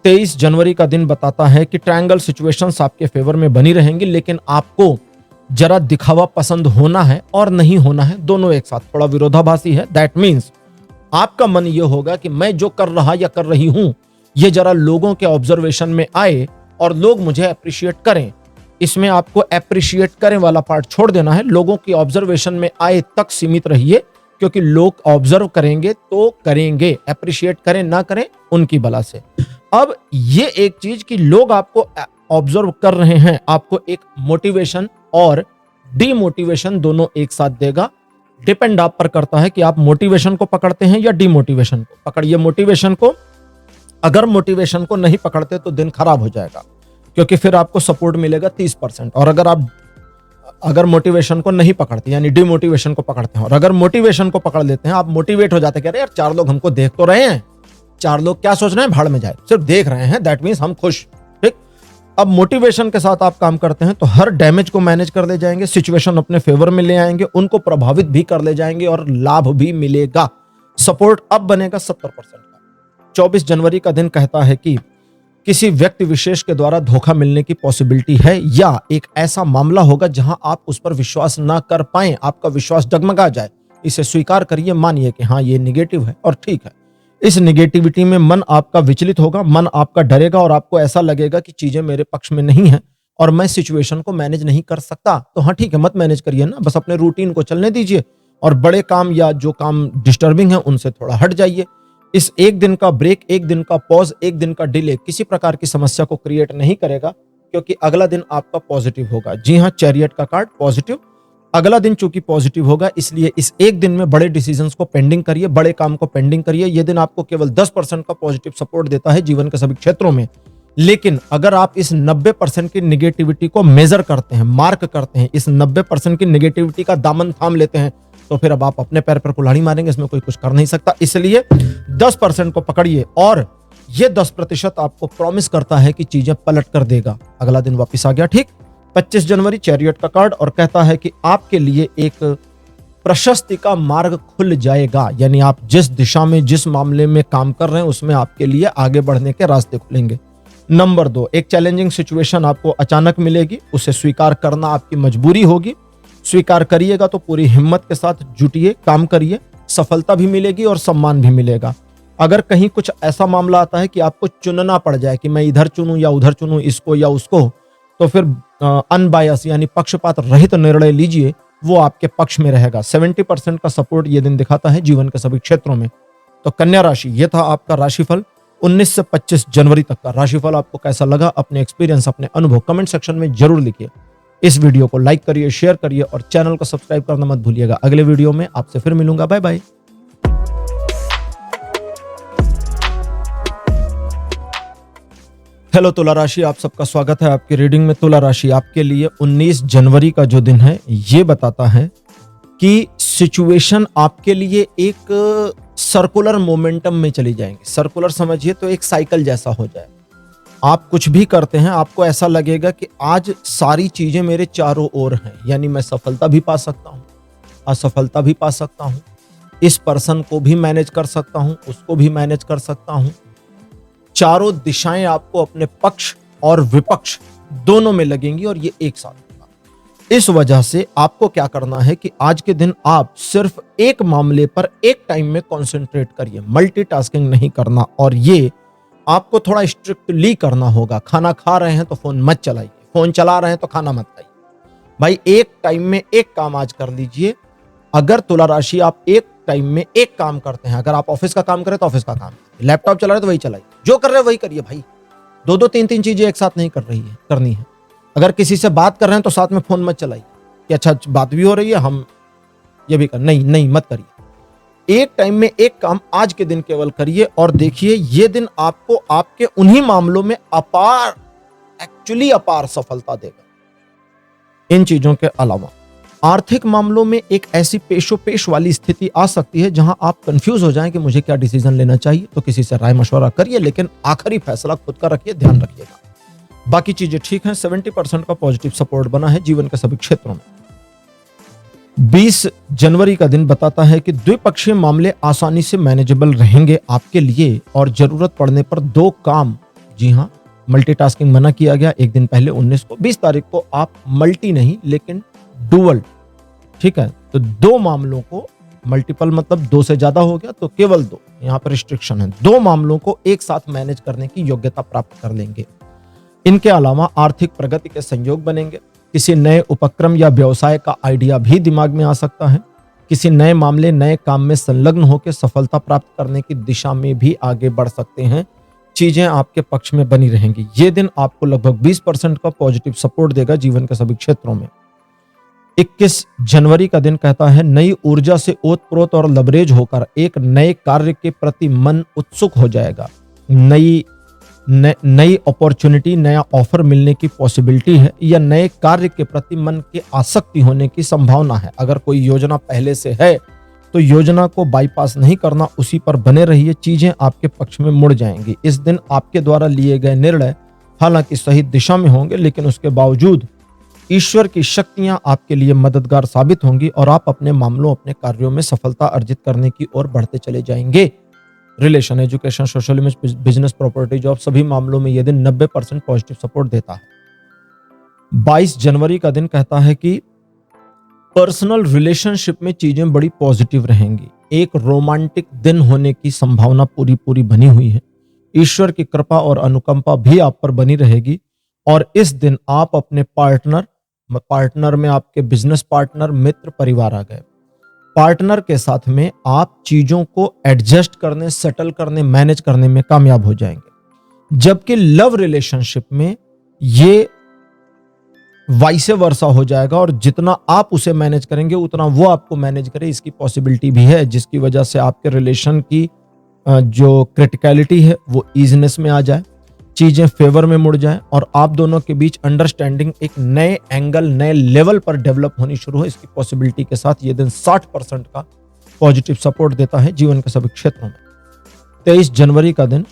S1: 23 जनवरी का दिन बताता है कि ट्रायंगल सिचुएशंस आपके फेवर में बनी रहेंगी, लेकिन आपको जरा दिखावा पसंद होना है और नहीं होना है, दोनों एक साथ। थोड़ा विरोधाभासी है। दैट मीन्स आपका मन ये होगा कि मैं जो कर रहा या कर रही हूं, ये जरा लोगों के ऑब्जर्वेशन में आए और लोग मुझे अप्रिशिएट करें। इसमें आपको अप्रिशिएट करें वाला पार्ट छोड़ देना है। लोगों की ऑब्जर्वेशन में आए तक सीमित रहिए, क्योंकि लोग ऑब्जर्व करेंगे तो करेंगे, अप्रिशिएट करें ना करें उनकी बला से। अब ये एक चीज कि लोग आपको ऑब्जर्व कर रहे हैं, आपको एक मोटिवेशन और डीमोटिवेशन दोनों एक साथ देगा। डिपेंड आप पर करता है कि आप मोटिवेशन को पकड़ते हैं या डीमोटिवेशन को। पकड़िए मोटिवेशन को। अगर मोटिवेशन को नहीं पकड़ते तो दिन खराब हो जाएगा, क्योंकि फिर आपको सपोर्ट मिलेगा 30%। और अगर मोटिवेशन को नहीं पकड़ते यानी डिमोटिवेशन को पकड़ते हैं, और अगर मोटिवेशन को पकड़ लेते हैं, आप मोटिवेट हो जाते हैं, यार 4 लोग हमको देख तो रहे हैं, 4 लोग क्या सोच रहे हैं, भाड़ में जाए, सिर्फ देख रहे हैं, दैट मीन्स हम खुश। ठीक, अब मोटिवेशन के साथ आप काम करते हैं तो हर डैमेज को मैनेज कर ले जाएंगे, सिचुएशन अपने फेवर में ले आएंगे, उनको प्रभावित भी कर ले जाएंगे और लाभ भी मिलेगा। सपोर्ट अब बनेगा 70% का। 24 जनवरी का दिन कहता है कि किसी व्यक्ति विशेष के द्वारा धोखा मिलने की पॉसिबिलिटी है, या एक ऐसा मामला होगा जहां आप उस पर विश्वास ना कर पाएं, आपका विश्वास डगमगा जाए। इसे स्वीकार करिए, मानिए कि हाँ ये निगेटिव है और ठीक है। इस निगेटिविटी में मन आपका विचलित होगा, मन आपका डरेगा और आपको ऐसा लगेगा कि चीजें मेरे पक्ष में नहीं है और मैं सिचुएशन को मैनेज नहीं कर सकता। तो हाँ ठीक है, मत मैनेज करिए ना, बस अपने रूटीन को चलने दीजिए और बड़े काम या जो काम डिस्टर्बिंग है उनसे थोड़ा हट जाइए। इस एक दिन का ब्रेक, एक दिन का पॉज, एक दिन का डिले किसी प्रकार की समस्या को क्रिएट नहीं करेगा, क्योंकि अगला दिन आपका पॉजिटिव होगा। जी हाँ, चैरियट का कार्ड पॉजिटिव, अगला दिन चूंकि पॉजिटिव होगा, इसलिए इस एक दिन में बड़े डिसीजंस को पेंडिंग करिए, बड़े काम को पेंडिंग करिए। यह दिन आपको केवल 10% का पॉजिटिव सपोर्ट देता है जीवन के सभी क्षेत्रों में। लेकिन अगर आप इस 90% की निगेटिविटी को मेजर करते हैं, मार्क करते हैं, इस 90% की निगेटिविटी का दामन थाम लेते हैं, तो फिर अब आप अपने पैर पर कुल्हाड़ी मारेंगे, इसमें कोई कुछ कर नहीं सकता। इसलिए 10% को पकड़िए और ये 10% आपको प्रॉमिस करता है कि चीजें पलट कर देगा। अगला दिन वापस आ गया, ठीक। 25 जनवरी चैरियट का कार्ड, और कहता है कि आपके लिए एक प्रशस्ति का मार्ग खुल जाएगा, यानी आप जिस दिशा में, जिस मामले में काम कर रहे हैं, उसमें आपके लिए आगे बढ़ने के रास्ते खुलेंगे। नंबर 2, एक चैलेंजिंग सिचुएशन आपको अचानक मिलेगी, उसे स्वीकार करना आपकी मजबूरी होगी। स्वीकार करिएगा तो पूरी हिम्मत के साथ जुटिए, काम करिए, सफलता भी मिलेगी और सम्मान भी मिलेगा। अगर कहीं कुछ ऐसा मामला आता है कि आपको चुनना पड़ जाए कि मैं इधर चुनूं या उधर चुनूं, इसको या उसको, तो फिर अनबायस यानी पक्षपात रहित निर्णय लीजिए, वो आपके पक्ष में रहेगा। 70% का सपोर्ट ये दिन दिखाता है जीवन के सभी क्षेत्रों में। तो कन्या राशि, ये था आपका राशिफल 19 से 25 जनवरी तक का। राशिफल आपको कैसा लगा, अपने एक्सपीरियंस, अपने अनुभव कमेंट सेक्शन में जरूर लिखिए। इस वीडियो को लाइक करिए, शेयर करिए और चैनल को सब्सक्राइब करना मत भूलिएगा। अगले वीडियो में आपसे फिर मिलूंगा। Bye bye. हेलो तुला राशि, आप सबका स्वागत है आपकी रीडिंग में। तुला राशि आपके लिए 19 जनवरी का जो दिन है, ये बताता है कि सिचुएशन आपके लिए एक सर्कुलर मोमेंटम में चली जाएंगी। सर्कुलर समझिए तो एक साइकिल जैसा हो जाए। आप कुछ भी करते हैं, आपको ऐसा लगेगा कि आज सारी चीजें मेरे चारों ओर हैं, यानी मैं सफलता भी पा सकता हूं, असफलता भी पा सकता हूं, इस पर्सन को भी मैनेज कर सकता हूं, उसको भी मैनेज कर सकता हूं। चारों दिशाएं आपको अपने पक्ष और विपक्ष दोनों में लगेंगी और ये एक साथ होगा। इस वजह से आपको क्या करना है कि आज के दिन आप सिर्फ एक मामले पर एक टाइम में कंसंट्रेट करिए, मल्टीटास्किंग नहीं करना, और ये आपको थोड़ा स्ट्रिक्टली करना होगा। खाना खा रहे हैं तो फोन मत चलाइए, फोन चला रहे हैं तो खाना मत खाइए। भाई एक टाइम में एक काम आज कर लीजिए। अगर तुला राशि आप एक टाइम में एक काम करते हैं, अगर आप ऑफिस का काम करें तो ऑफिस का काम, लैपटॉप चला रहे तो वही चलाइए, जो कर रहे हैं वही करिए भाई। दो तीन चीजें एक साथ नहीं करनी है। अगर किसी से बात कर रहे हैं तो साथ में फोन मत चलाइए कि अच्छा बात भी हो रही है, हम ये भी कर, नहीं मत करिए। एक टाइम में एक काम आज के दिन केवल करिए और देखिए ये दिन आपको आपके उन्हीं मामलों में अपार सफलता देगा। इन चीजों के अलावा आर्थिक मामलों में एक ऐसी पेशोपेश वाली स्थिति आ सकती है जहां आप कंफ्यूज हो जाएं कि मुझे क्या डिसीजन लेना चाहिए। तो किसी से राय मशवरा करिए, लेकिन आखिरी फैसला खुद का रखिए, ध्यान रखिएगा। बाकी चीजें ठीक हैं। 70% का पॉजिटिव सपोर्ट बना है जीवन के सभी क्षेत्रों में। 20 जनवरी का दिन बताता है कि द्विपक्षीय मामले आसानी से मैनेजेबल रहेंगे आपके लिए, और जरूरत पड़ने पर 2 काम, जी हाँ, मल्टीटास्किंग मना किया गया एक दिन पहले 19 को। 20 तारीख को आप मल्टी नहीं लेकिन डुअल, ठीक है, तो 2 मामलों को, मल्टीपल मतलब 2 से ज्यादा हो गया तो केवल 2, यहां पर रिस्ट्रिक्शन है, 2 मामलों को एक साथ मैनेज करने की योग्यता प्राप्त कर लेंगे। इनके अलावा आर्थिक प्रगति के संयोग बनेंगे। किसी नए उपक्रम या व्यवसाय का आइडिया भी दिमाग में आ सकता है। किसी नए मामले, नए काम में संलग्न होकर सफलता प्राप्त करने की दिशा में भी आगे बढ़ सकते हैं। चीजें आपके पक्ष में बनी रहेंगी। ये दिन आपको लगभग 20% का पॉजिटिव सपोर्ट देगा जीवन के सभी क्षेत्रों में। 21 जनवरी का दिन कहता है नई ऊर्जा से ओतप्रोत और लबरेज होकर एक नए कार्य के प्रति मन उत्सुक हो जाएगा। नई अपॉर्चुनिटी, नया ऑफर मिलने की पॉसिबिलिटी है, या नए कार्य के प्रति मन की आसक्ति होने की संभावना है। अगर कोई योजना पहले से है तो योजना को बाईपास नहीं करना, उसी पर बने रहिए, चीजें आपके पक्ष में मुड़ जाएंगी। इस दिन आपके द्वारा लिए गए निर्णय हालांकि सही दिशा में होंगे, लेकिन उसके बावजूद ईश्वर की शक्तियां आपके लिए मददगार साबित होंगी और आप अपने मामलों, अपने कार्यों में सफलता अर्जित करने की ओर बढ़ते चले जाएंगे। Relation, education, social image, business, property, job, सभी मामलों में यह दिन 90% पॉजिटिव सपोर्ट देता है। 22 जनवरी का दिन कहता है कि पर्सनल रिलेशनशिप में चीजें बड़ी पॉजिटिव रहेंगी। एक रोमांटिक दिन होने की संभावना पूरी बनी हुई है। ईश्वर की कृपा और अनुकंपा भी आप पर बनी रहेगी, और इस दिन आप अपने पार्टनर में आपके बिजनेस पार्टनर, मित्र, परिवार आ गए। पार्टनर के साथ में आप चीजों को एडजस्ट करने, सेटल करने, मैनेज करने में कामयाब हो जाएंगे। जबकि लव रिलेशनशिप में ये वाइसे वर्सा हो जाएगा और जितना आप उसे मैनेज करेंगे उतना वो आपको मैनेज करे, इसकी पॉसिबिलिटी भी है, जिसकी वजह से आपके रिलेशन की जो क्रिटिकलिटी है वो ईजीनेस में आ जाए, चीजें फेवर में मुड़ जाएं और आप दोनों के बीच अंडरस्टैंडिंग एक नए एंगल, नए लेवल पर डेवलप होनी शुरू हो। इसकी पॉसिबिलिटी के साथ ये दिन 60% का पॉजिटिव सपोर्ट देता है जीवन के सभी क्षेत्रों में। 23 जनवरी का दिन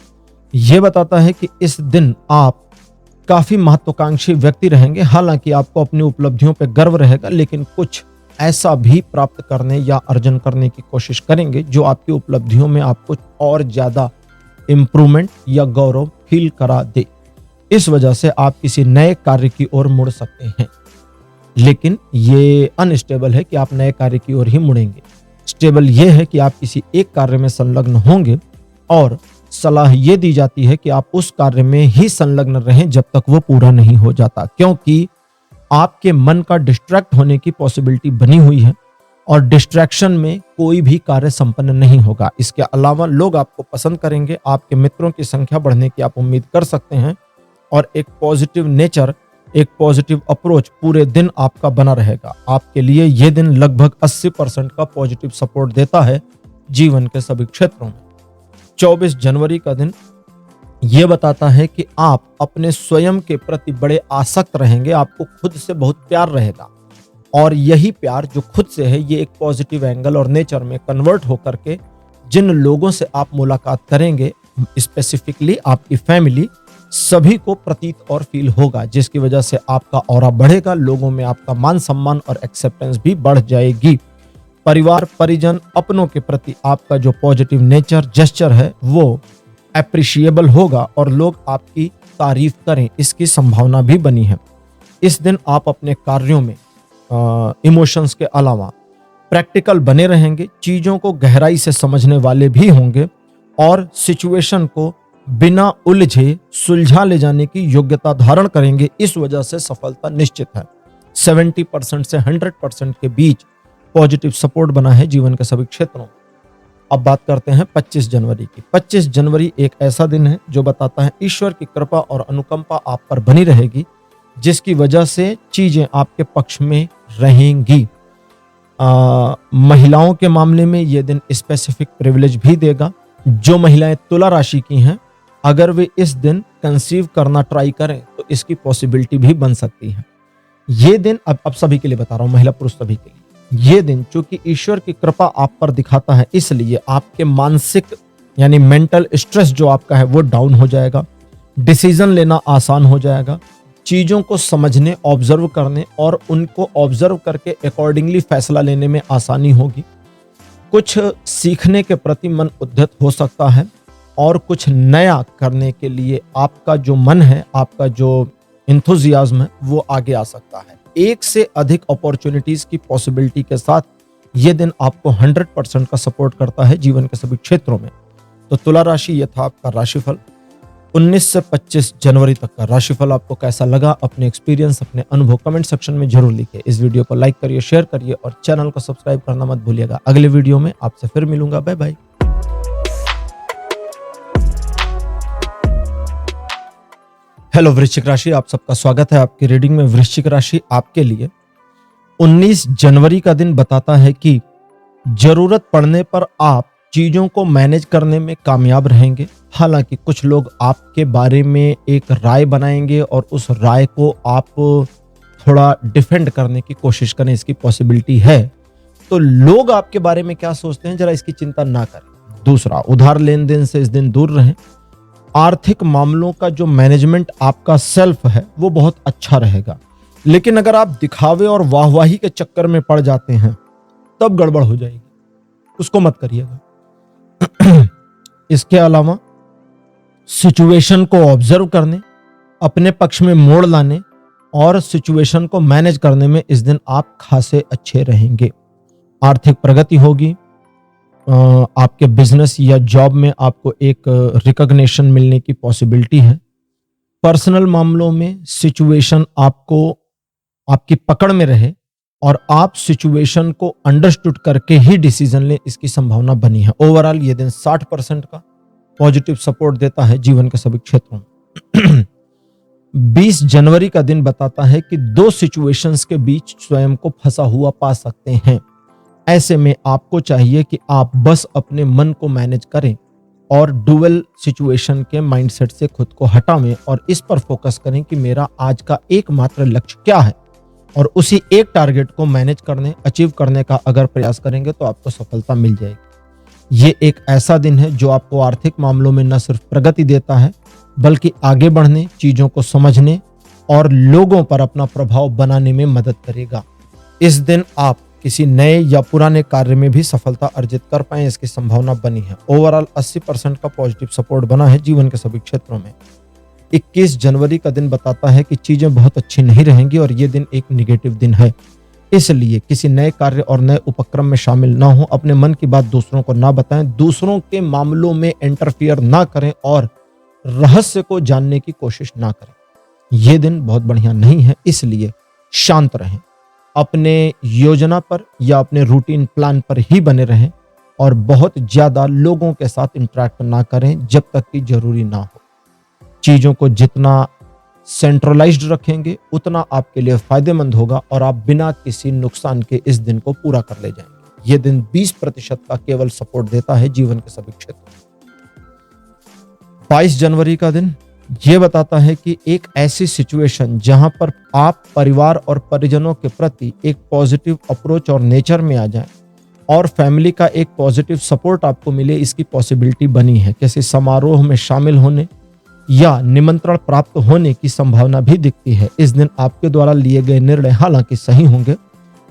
S1: ये बताता है कि इस दिन आप काफी महत्वाकांक्षी व्यक्ति रहेंगे। हालांकि आपको अपनी उपलब्धियों पर गर्व रहेगा, लेकिन कुछ ऐसा भी प्राप्त करने या अर्जन करने की कोशिश करेंगे जो आपकी उपलब्धियों में आपको और ज्यादा इंप्रूवमेंट या गौरव फील करा दे। इस वजह से आप किसी नए कार्य की ओर मुड़ सकते हैं, लेकिन ये अनस्टेबल है कि आप नए कार्य की ओर ही मुड़ेंगे। स्टेबल ये है कि आप किसी एक कार्य में संलग्न होंगे और सलाह ये दी जाती है कि आप उस कार्य में ही संलग्न रहें जब तक वो पूरा नहीं हो जाता, क्योंकि आपके मन का डिस्ट्रैक्ट होने की पॉसिबिलिटी बनी हुई है और डिस्ट्रैक्शन में कोई भी कार्य संपन्न नहीं होगा। इसके अलावा लोग आपको पसंद करेंगे, आपके मित्रों की संख्या बढ़ने की आप उम्मीद कर सकते हैं और एक पॉजिटिव नेचर, एक पॉजिटिव अप्रोच पूरे दिन आपका बना रहेगा। आपके लिए यह दिन लगभग 80% का पॉजिटिव सपोर्ट देता है जीवन के सभी क्षेत्रों में। 24 जनवरी का दिन यह बताता है कि आप अपने स्वयं के प्रति बड़े आसक्त रहेंगे, आपको खुद से बहुत प्यार रहेगा और यही प्यार जो खुद से है ये एक पॉजिटिव एंगल और नेचर में कन्वर्ट होकर के जिन लोगों से आप मुलाकात करेंगे, स्पेसिफिकली आपकी फैमिली, सभी को प्रतीत और फील होगा, जिसकी वजह से आपका ऑरा बढ़ेगा, लोगों में आपका मान सम्मान और एक्सेप्टेंस भी बढ़ जाएगी। परिवार, परिजन, अपनों के प्रति आपका जो पॉजिटिव नेचर, जेस्चर है वो एप्रिशिएबल होगा और लोग आपकी तारीफ करें, इसकी संभावना भी बनी है। इस दिन आप अपने कार्यों में इमोशंस के अलावा प्रैक्टिकल बने रहेंगे, चीजों को गहराई से समझने वाले भी होंगे और सिचुएशन को बिना उलझे सुलझा ले जाने की योग्यता धारण करेंगे। इस वजह से सफलता निश्चित है। 70% से 100% के बीच पॉजिटिव सपोर्ट बना है जीवन के सभी क्षेत्रों में। अब बात करते हैं 25 जनवरी की। 25 जनवरी एक ऐसा दिन है जो बताता है ईश्वर की कृपा और अनुकंपा आप पर बनी रहेगी, जिसकी वजह से चीजें आपके पक्ष में रहेंगी। महिलाओं के मामले में यह दिन स्पेसिफिक प्रिविलेज भी देगा। जो महिलाएं तुला राशि की हैं, अगर वे इस दिन कंसीव करना ट्राई करें तो इसकी पॉसिबिलिटी भी बन सकती है। ये दिन अब सभी के लिए बता रहा हूं, महिला पुरुष सभी के लिए। ये दिन चूंकि ईश्वर की कृपा आप पर दिखाता है, इसलिए आपके मानसिक यानी मेंटल स्ट्रेस जो आपका है वो डाउन हो जाएगा, डिसीजन लेना आसान हो जाएगा, चीजों को समझने, ऑब्जर्व करने और उनको ऑब्जर्व करके अकॉर्डिंगली फैसला लेने में आसानी होगी। कुछ सीखने के प्रति मन उद्यत हो सकता है और कुछ नया करने के लिए आपका जो मन है, आपका जो एंथुजियाज्म है वो आगे आ सकता है। एक से अधिक अपॉर्चुनिटीज की पॉसिबिलिटी के साथ यह दिन आपको 100% का सपोर्ट करता है जीवन के सभी क्षेत्रों में। तो तुला राशि, यह था आपका राशिफल 19 से 25 जनवरी तक का राशिफल। आपको कैसा लगा? अपने एक्सपीरियंस, अपने अनुभव कमेंट सेक्शन में जरूर लिखिए। इस वीडियो को लाइक करिए, शेयर करिए और चैनल को सब्सक्राइब करना मत भूलिएगा। अगले वीडियो में आपसे फिर मिलूंगा। Bye bye. हेलो वृश्चिक राशि, आप सबका स्वागत है आपकी रीडिंग में। वृश्चिक राशि आपके लिए 19 जनवरी का दिन बताता है कि जरूरत पड़ने पर आप चीजों को मैनेज करने में कामयाब रहेंगे। हालांकि कुछ लोग आपके बारे में एक राय बनाएंगे और उस राय को आप थोड़ा डिफेंड करने की कोशिश करें, इसकी पॉसिबिलिटी है। तो लोग आपके बारे में क्या सोचते हैं, जरा इसकी चिंता ना करें। दूसरा, उधार लेन देन से इस दिन दूर रहें। आर्थिक मामलों का जो मैनेजमेंट आपका सेल्फ है वो बहुत अच्छा रहेगा, लेकिन अगर आप दिखावे और वाहवाही के चक्कर में पड़ जाते हैं तब गड़बड़ हो जाएगी, उसको मत करिएगा। इसके अलावा सिचुएशन को ऑब्जर्व करने, अपने पक्ष में मोड़ लाने और सिचुएशन को मैनेज करने में इस दिन आप खासे अच्छे रहेंगे। आर्थिक प्रगति होगी, आपके बिजनेस या जॉब में आपको एक रिकॉग्निशन मिलने की पॉसिबिलिटी है। पर्सनल मामलों में सिचुएशन आपको आपकी पकड़ में रहे और आप सिचुएशन को अंडरस्टूड करके ही डिसीजन लें, इसकी संभावना बनी है। ओवरऑल ये दिन 60% का पॉजिटिव सपोर्ट देता है जीवन के सभी क्षेत्रों में। 20 जनवरी का दिन बताता है कि दो सिचुएशंस के बीच स्वयं को फंसा हुआ पा सकते हैं। ऐसे में आपको चाहिए कि आप बस अपने मन को मैनेज करें और डुअल सिचुएशन के माइंडसेट से खुद को हटावें और इस पर फोकस करें कि मेरा आज का एकमात्र लक्ष्य क्या है, और उसी एक टारगेट को मैनेज करने, अचीव करने का अगर प्रयास करेंगे तो आपको सफलता मिल जाएगी। ये एक ऐसा दिन है जो आपको आर्थिक मामलों में न सिर्फ प्रगति देता है बल्कि आगे बढ़ने, चीजों को समझने और लोगों पर अपना प्रभाव बनाने में मदद करेगा। इस दिन आप किसी नए या पुराने कार्य में भी सफलता अर्जित कर पाए, इसकी संभावना बनी है। ओवरऑल 80% का पॉजिटिव सपोर्ट बना है जीवन के सभी क्षेत्रों में। 21 जनवरी का दिन बताता है कि चीजें बहुत अच्छी नहीं रहेंगी और ये दिन एक निगेटिव दिन है। इसलिए किसी नए कार्य और नए उपक्रम में शामिल ना हो, अपने मन की बात दूसरों को ना बताएं, दूसरों के मामलों में इंटरफियर ना करें और रहस्य को जानने की कोशिश ना करें। यह दिन बहुत बढ़िया नहीं है, इसलिए शांत रहें, अपने योजना पर या अपने रूटीन प्लान पर ही बने रहें और बहुत ज्यादा लोगों के साथ इंटरेक्ट ना करें जब तक कि जरूरी ना हो। चीजों को जितना सेंट्रलाइज्ड रखेंगे उतना आपके लिए फायदेमंद होगा और आप बिना किसी नुकसान के इस दिन को पूरा कर ले जाएंगे। यह दिन 20% का केवल सपोर्ट देता है जीवन के सभी क्षेत्रों में। 22 जनवरी का दिन यह बताता है कि एक ऐसी सिचुएशन जहां पर आप परिवार और परिजनों के प्रति एक पॉजिटिव अप्रोच और नेचर में आ जाएं और फैमिली का एक पॉजिटिव सपोर्ट आपको मिले, इसकी पॉसिबिलिटी बनी है। किसी समारोह में शामिल होने या निमंत्रण प्राप्त होने की संभावना भी दिखती है। इस दिन आपके द्वारा लिए गए निर्णय हालांकि सही होंगे,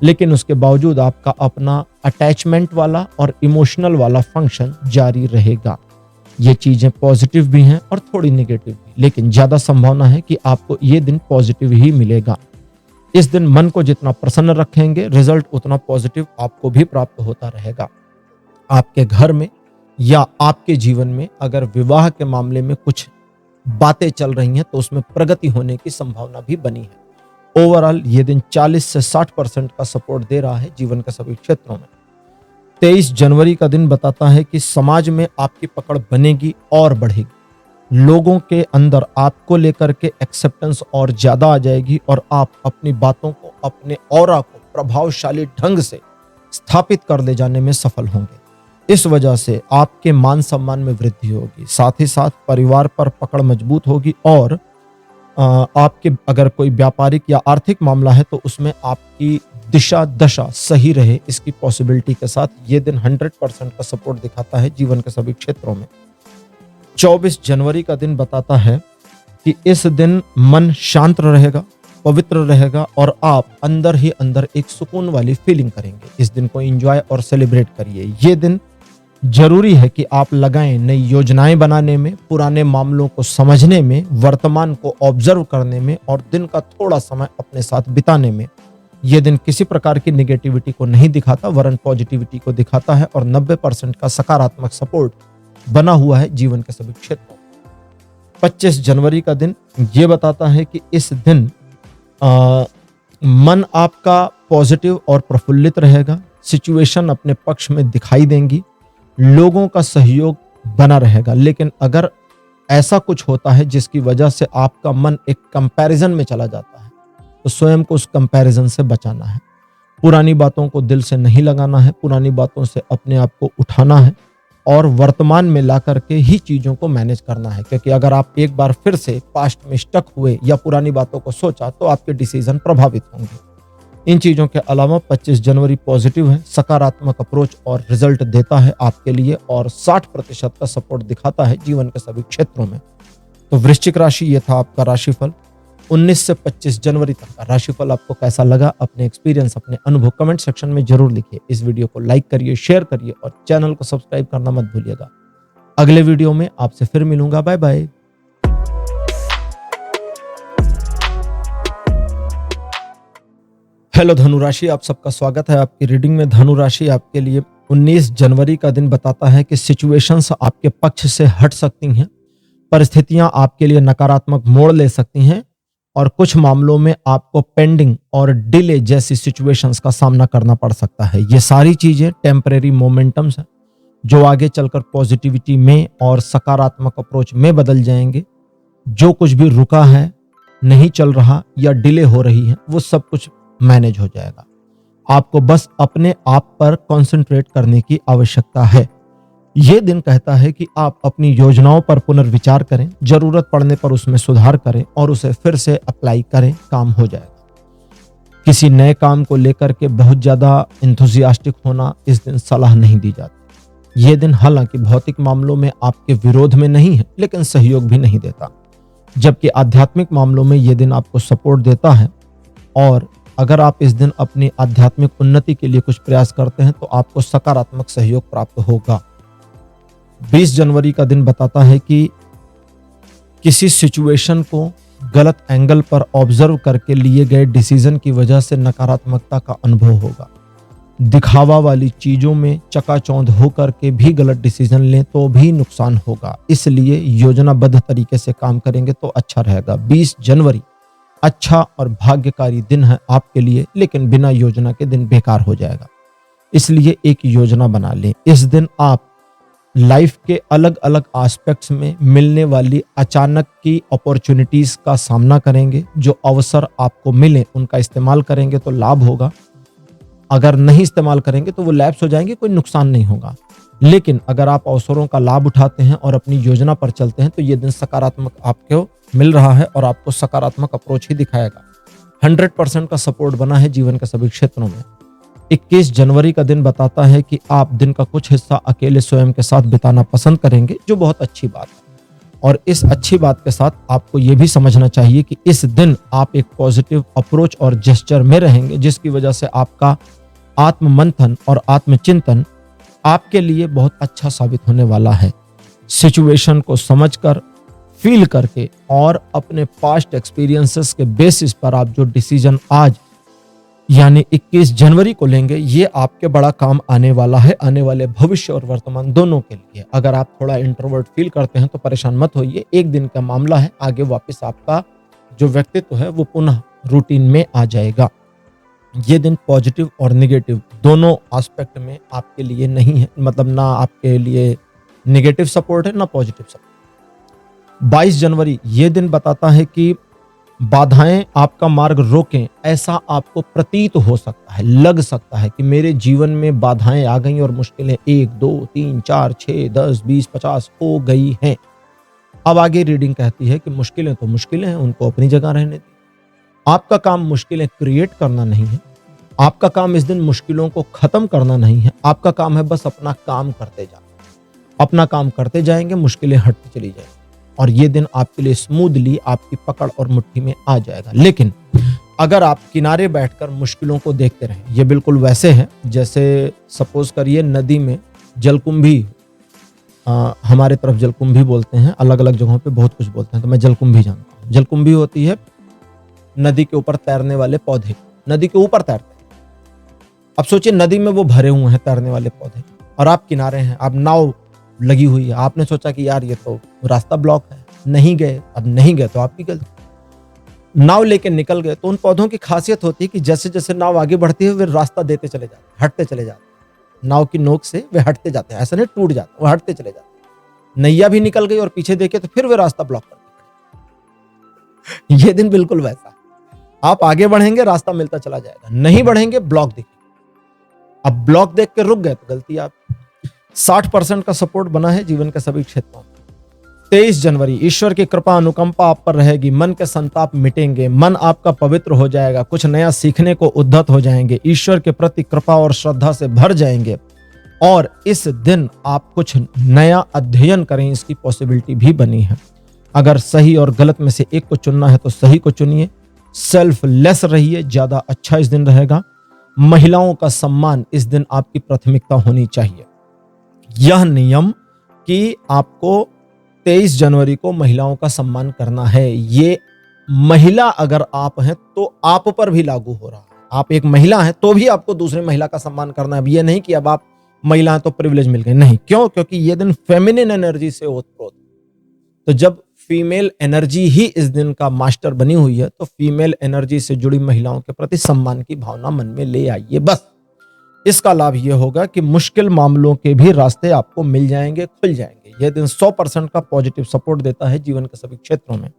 S1: लेकिन उसके बावजूद आपका अपना अटैचमेंट वाला और इमोशनल वाला फंक्शन जारी रहेगा। ये चीजें पॉजिटिव भी हैं और थोड़ी नेगेटिव भी, लेकिन ज्यादा संभावना है कि आपको ये दिन पॉजिटिव ही मिलेगा। इस दिन मन को जितना प्रसन्न रखेंगे, रिजल्ट उतना पॉजिटिव आपको भी प्राप्त होता रहेगा। आपके घर में या आपके जीवन में अगर विवाह के मामले में कुछ बातें चल रही हैं तो उसमें प्रगति होने की संभावना भी बनी है। ओवरऑल ये दिन 40 से 60% का सपोर्ट दे रहा है जीवन के सभी क्षेत्रों में। 23 जनवरी का दिन बताता है कि समाज में आपकी पकड़ बनेगी और बढ़ेगी। लोगों के अंदर आपको लेकर के एक्सेप्टेंस और ज्यादा आ जाएगी और आप अपनी बातों को, अपने ऑरा को प्रभावशाली ढंग से स्थापित कर ले जाने में सफल होंगे। इस वजह से आपके मान सम्मान में वृद्धि होगी, साथ ही साथ परिवार पर पकड़ मजबूत होगी और आपके अगर कोई व्यापारिक या आर्थिक मामला है तो उसमें आपकी दिशा दशा सही रहे, इसकी पॉसिबिलिटी के साथ ये दिन 100% का सपोर्ट दिखाता है जीवन के सभी क्षेत्रों में। 24 जनवरी का दिन बताता है कि इस दिन मन शांत रहेगा, पवित्र रहेगा और आप अंदर ही अंदर एक सुकून वाली फीलिंग करेंगे। इस दिन को एंजॉय और सेलिब्रेट करिए। ये दिन जरूरी है कि आप लगाएं नई योजनाएं बनाने में, पुराने मामलों को समझने में, वर्तमान को ऑब्जर्व करने में और दिन का थोड़ा समय अपने साथ बिताने में। यह दिन किसी प्रकार की नेगेटिविटी को नहीं दिखाता वरन पॉजिटिविटी को दिखाता है और 90% का सकारात्मक सपोर्ट बना हुआ है जीवन के सभी क्षेत्रों। 25 जनवरी का दिन यह बताता है कि इस दिन मन आपका पॉजिटिव और प्रफुल्लित रहेगा, सिचुएशन अपने पक्ष में दिखाई देंगी, लोगों का सहयोग बना रहेगा। लेकिन अगर ऐसा कुछ होता है जिसकी वजह से आपका मन एक कंपैरिजन में चला जाता है तो स्वयं को उस कंपैरिजन से बचाना है। पुरानी बातों को दिल से नहीं लगाना है, पुरानी बातों से अपने आप को उठाना है और वर्तमान में ला करके ही चीजों को मैनेज करना है। क्योंकि अगर आप एक बार फिर से पास्ट में स्टक हुए या पुरानी बातों को सोचा तो आपके डिसीजन प्रभावित होंगे। इन चीजों के अलावा 25 जनवरी पॉजिटिव है, सकारात्मक अप्रोच और रिजल्ट देता है आपके लिए और 60% का सपोर्ट दिखाता है जीवन के सभी क्षेत्रों में। तो वृश्चिक राशि ये था आपका राशिफल। 19 से 25 जनवरी तक का राशिफल आपको कैसा लगा, अपने एक्सपीरियंस, अपने अनुभव कमेंट सेक्शन में जरूर लिखिए। इस वीडियो को लाइक करिए, शेयर करिए और चैनल को सब्सक्राइब करना मत भूलिएगा। अगले वीडियो में आपसे फिर मिलूंगा। Bye bye. हेलो धनु राशि, आप सबका स्वागत है आपकी रीडिंग में। धनु राशि आपके लिए 19 जनवरी का दिन बताता है कि सिचुएशंस आपके पक्ष से हट सकती हैं, परिस्थितियां आपके लिए नकारात्मक मोड़ ले सकती हैं और कुछ मामलों में आपको पेंडिंग और डिले जैसी सिचुएशंस का सामना करना पड़ सकता है। ये सारी चीजें टेम्परेरी मोमेंटम्स हैं जो आगे चलकर पॉजिटिविटी में और सकारात्मक अप्रोच में बदल जाएंगे। जो कुछ भी रुका है नहीं चल रहा या डिले हो रही है, वो सब कुछ मैनेज हो जाएगा। आपको बस अपने आप पर कंसंट्रेट करने की आवश्यकता है। यह दिन कहता है कि आप अपनी योजनाओं पर पुनर्विचार करें, जरूरत पड़ने पर उसमें सुधार करें और उसे फिर से अप्लाई करें, काम हो जाएगा। किसी नए काम को लेकर के बहुत ज्यादा इंथुजियास्टिक होना इस दिन सलाह नहीं दी जाती। यह दिन हालांकि भौतिक मामलों में आपके विरोध में नहीं है, लेकिन सहयोग भी नहीं देता, जबकि आध्यात्मिक मामलों में यह दिन आपको सपोर्ट देता है। और अगर आप इस दिन अपनी आध्यात्मिक उन्नति के लिए कुछ प्रयास करते हैं तो आपको सकारात्मक सहयोग प्राप्त होगा। 20 जनवरी का दिन बताता है कि किसी सिचुएशन को गलत एंगल पर ऑब्जर्व करके लिए गए डिसीजन की वजह से नकारात्मकता का अनुभव होगा। दिखावा वाली चीजों में चकाचौंध होकर के भी गलत डिसीजन लें तो भी नुकसान होगा, इसलिए योजनाबद्ध तरीके से काम करेंगे तो अच्छा रहेगा। 20 जनवरी अच्छा और भाग्यकारी दिन है आपके लिए, लेकिन बिना योजना के दिन बेकार हो जाएगा, इसलिए एक योजना बना लें। इस दिन आप लाइफ के अलग अलग एस्पेक्ट्स में मिलने वाली अचानक की अपॉर्चुनिटीज का सामना करेंगे। जो अवसर आपको मिले उनका इस्तेमाल करेंगे तो लाभ होगा, अगर नहीं इस्तेमाल करेंगे तो वो लैप्स हो जाएंगे, कोई नुकसान नहीं होगा। लेकिन अगर आप अवसरों का लाभ उठाते हैं और अपनी योजना पर चलते हैं तो ये दिन सकारात्मक आपको मिल रहा है और आपको सकारात्मक अप्रोच ही दिखाएगा। 100% का सपोर्ट बना है जीवन के सभी क्षेत्रों में। 21 जनवरी का दिन बताता है कि आप दिन का कुछ हिस्सा अकेले स्वयं के साथ बिताना पसंद करेंगे, जो बहुत अच्छी बात है। और इस अच्छी बात के साथ आपको यह भी समझना चाहिए कि इस दिन आप एक पॉजिटिव अप्रोच और जेस्चर में रहेंगे, जिसकी वजह से आपका आत्म मंथन और आत्मचिंतन आपके लिए बहुत अच्छा साबित होने वाला है। सिचुएशन को समझकर, फील करके और अपने पास्ट एक्सपीरियंसेस के बेसिस पर आप जो डिसीजन आज यानी 21 जनवरी को लेंगे, ये आपके बड़ा काम आने वाला है, आने वाले भविष्य और वर्तमान दोनों के लिए। अगर आप थोड़ा इंट्रोवर्ट फील करते हैं तो परेशान मत होइए, एक दिन का मामला है, आगे वापस आपका जो व्यक्तित्व है वो पुनः रूटीन में आ जाएगा। ये दिन पॉजिटिव और नेगेटिव दोनों एस्पेक्ट में आपके लिए नहीं है, मतलब ना आपके लिए नेगेटिव सपोर्ट है ना पॉजिटिव सपोर्ट। 22 जनवरी ये दिन बताता है कि बाधाएं आपका मार्ग रोकें, ऐसा आपको प्रतीत हो सकता है, लग सकता है कि मेरे जीवन में बाधाएं आ गई और मुश्किलें 1 2 3 4 6 10 20 50 हो गई हैं। अब आगे रीडिंग कहती है कि मुश्किलें तो मुश्किलें हैं, उनको अपनी जगह रहने दें। आपका काम मुश्किलें क्रिएट करना नहीं है, आपका काम इस दिन मुश्किलों को खत्म करना नहीं है, आपका काम है बस अपना काम करते जाना। अपना काम करते जाएंगे, मुश्किलें हटती चली जाएंगी और ये दिन आपके लिए स्मूथली आपकी पकड़ और मुट्ठी में आ जाएगा। लेकिन अगर आप किनारे बैठकर मुश्किलों को देखते रहें, ये बिल्कुल वैसे है जैसे सपोज करिए नदी में जलकुंभी, हमारे तरफ जलकुंभी बोलते हैं, अलग अलग जगहों पे बहुत कुछ बोलते हैं, तो मैं जलकुंभी जानता हूँ। जलकुंभी होती है नदी के ऊपर तैरने वाले पौधे, नदी के ऊपर तैरते हैं। अब सोचिए नदी में वो भरे हुए हैं तैरने वाले पौधे और आप किनारे हैं, आप नाव लगी हुई है, आपने सोचा कि यार ये तो रास्ता ब्लॉक है, नहीं गए। अब नहीं गए तो आपकी गलती। नाव लेके निकल गए तो उन पौधों की खासियत होती है कि जैसे जैसे नाव आगे बढ़ती है वे रास्ता देते चले जाते, हटते चले जाते। नाव की नोक से वे हटते जाते हैं, ऐसा नहीं टूट जाते, वो हटते चले जाते। नैया भी निकल गई और पीछे देखे तो फिर वे रास्ता ब्लॉक कर ये दिन बिल्कुल वैसा है। आप आगे बढ़ेंगे रास्ता मिलता चला जाएगा, नहीं बढ़ेंगे ब्लॉक दिखेगा। अब ब्लॉक देख के रुक गए तो गलती आप। 60% का सपोर्ट बना है जीवन के सभी क्षेत्रों में। 23 जनवरी ईश्वर की कृपा अनुकंपा आप पर रहेगी, मन के संताप मिटेंगे, मन आपका पवित्र हो जाएगा, कुछ नया सीखने को उद्धत हो जाएंगे, ईश्वर के प्रति कृपा और श्रद्धा से भर जाएंगे और इस दिन आप कुछ नया अध्ययन करें, इसकी पॉसिबिलिटी भी बनी है। अगर सही और गलत में से एक को चुनना है तो सही को चुनिए, सेल्फलेस रहिए, ज्यादा अच्छा इस दिन रहेगा। महिलाओं का सम्मान इस दिन आपकी प्राथमिकता होनी चाहिए। यह नियम कि आपको 23 जनवरी को महिलाओं का सम्मान करना है, ये महिला अगर आप हैं तो आप पर भी लागू हो रहा है। आप एक महिला हैं तो भी आपको दूसरी महिला का सम्मान करना है। अब ये नहीं कि अब आप महिला हैं तो प्रिविलेज मिल गए, नहीं। क्यों? क्योंकि ये दिन फेमिनिन एनर्जी से ओतप्रोत। तो जब फीमेल एनर्जी ही इस दिन का मास्टर बनी हुई है तो फीमेल एनर्जी से जुड़ी महिलाओं के प्रति सम्मान की भावना मन में ले आइए। बस इसका लाभ यह होगा कि मुश्किल मामलों के भी रास्ते आपको मिल जाएंगे, खुल जाएंगे। यह दिन 100% का पॉजिटिव सपोर्ट देता है जीवन के सभी क्षेत्रों में।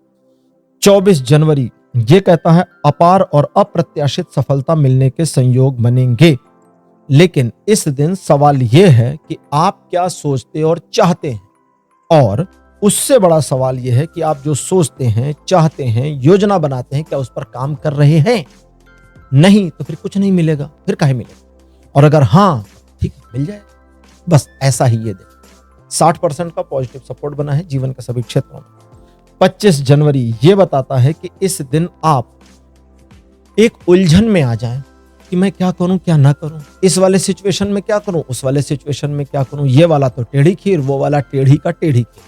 S1: 24 जनवरी ये कहता है अपार और अप्रत्याशित सफलता मिलने के संयोग बनेंगे। लेकिन इस दिन सवाल यह है कि आप क्या सोचते और चाहते हैं, और उससे बड़ा सवाल यह है कि आप जो सोचते हैं, चाहते हैं, योजना बनाते हैं, क्या उस पर काम कर रहे हैं? नहीं तो फिर कुछ नहीं मिलेगा, फिर काहे मिलेगा? और अगर हाँ, ठीक मिल जाए। बस ऐसा ही ये दिन 60% का पॉजिटिव सपोर्ट बना है जीवन के सभी क्षेत्रों में। 25 जनवरी ये बताता है कि इस दिन आप एक उलझन में आ जाएं कि मैं क्या करूं, क्या ना करूं, इस वाले सिचुएशन में क्या करूं, उस वाले सिचुएशन में क्या करूं, ये वाला तो टेढ़ी खीर, वो वाला टेढ़ी का टेढ़ी खीर,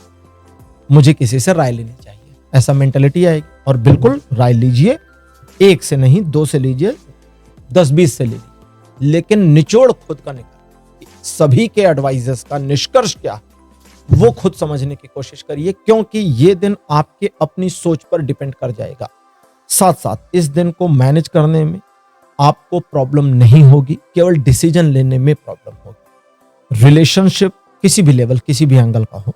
S1: मुझे किसी से राय लेनी चाहिए, ऐसा मेंटेलिटी आएगी। और बिल्कुल राय लीजिए, एक से नहीं, दो से लीजिए, 10-20 से लीजिए, लेकिन निचोड़ खुद का निकालिए। सभी के एडवाइजर्स का निष्कर्ष क्या है वो खुद समझने की कोशिश करिए, क्योंकि ये दिन आपके अपनी सोच पर डिपेंड कर जाएगा। साथ साथ इस दिन को मैनेज करने में आपको प्रॉब्लम नहीं होगी, केवल डिसीजन लेने में प्रॉब्लम होगी। रिलेशनशिप किसी भी लेवल, किसी भी एंगल का हो,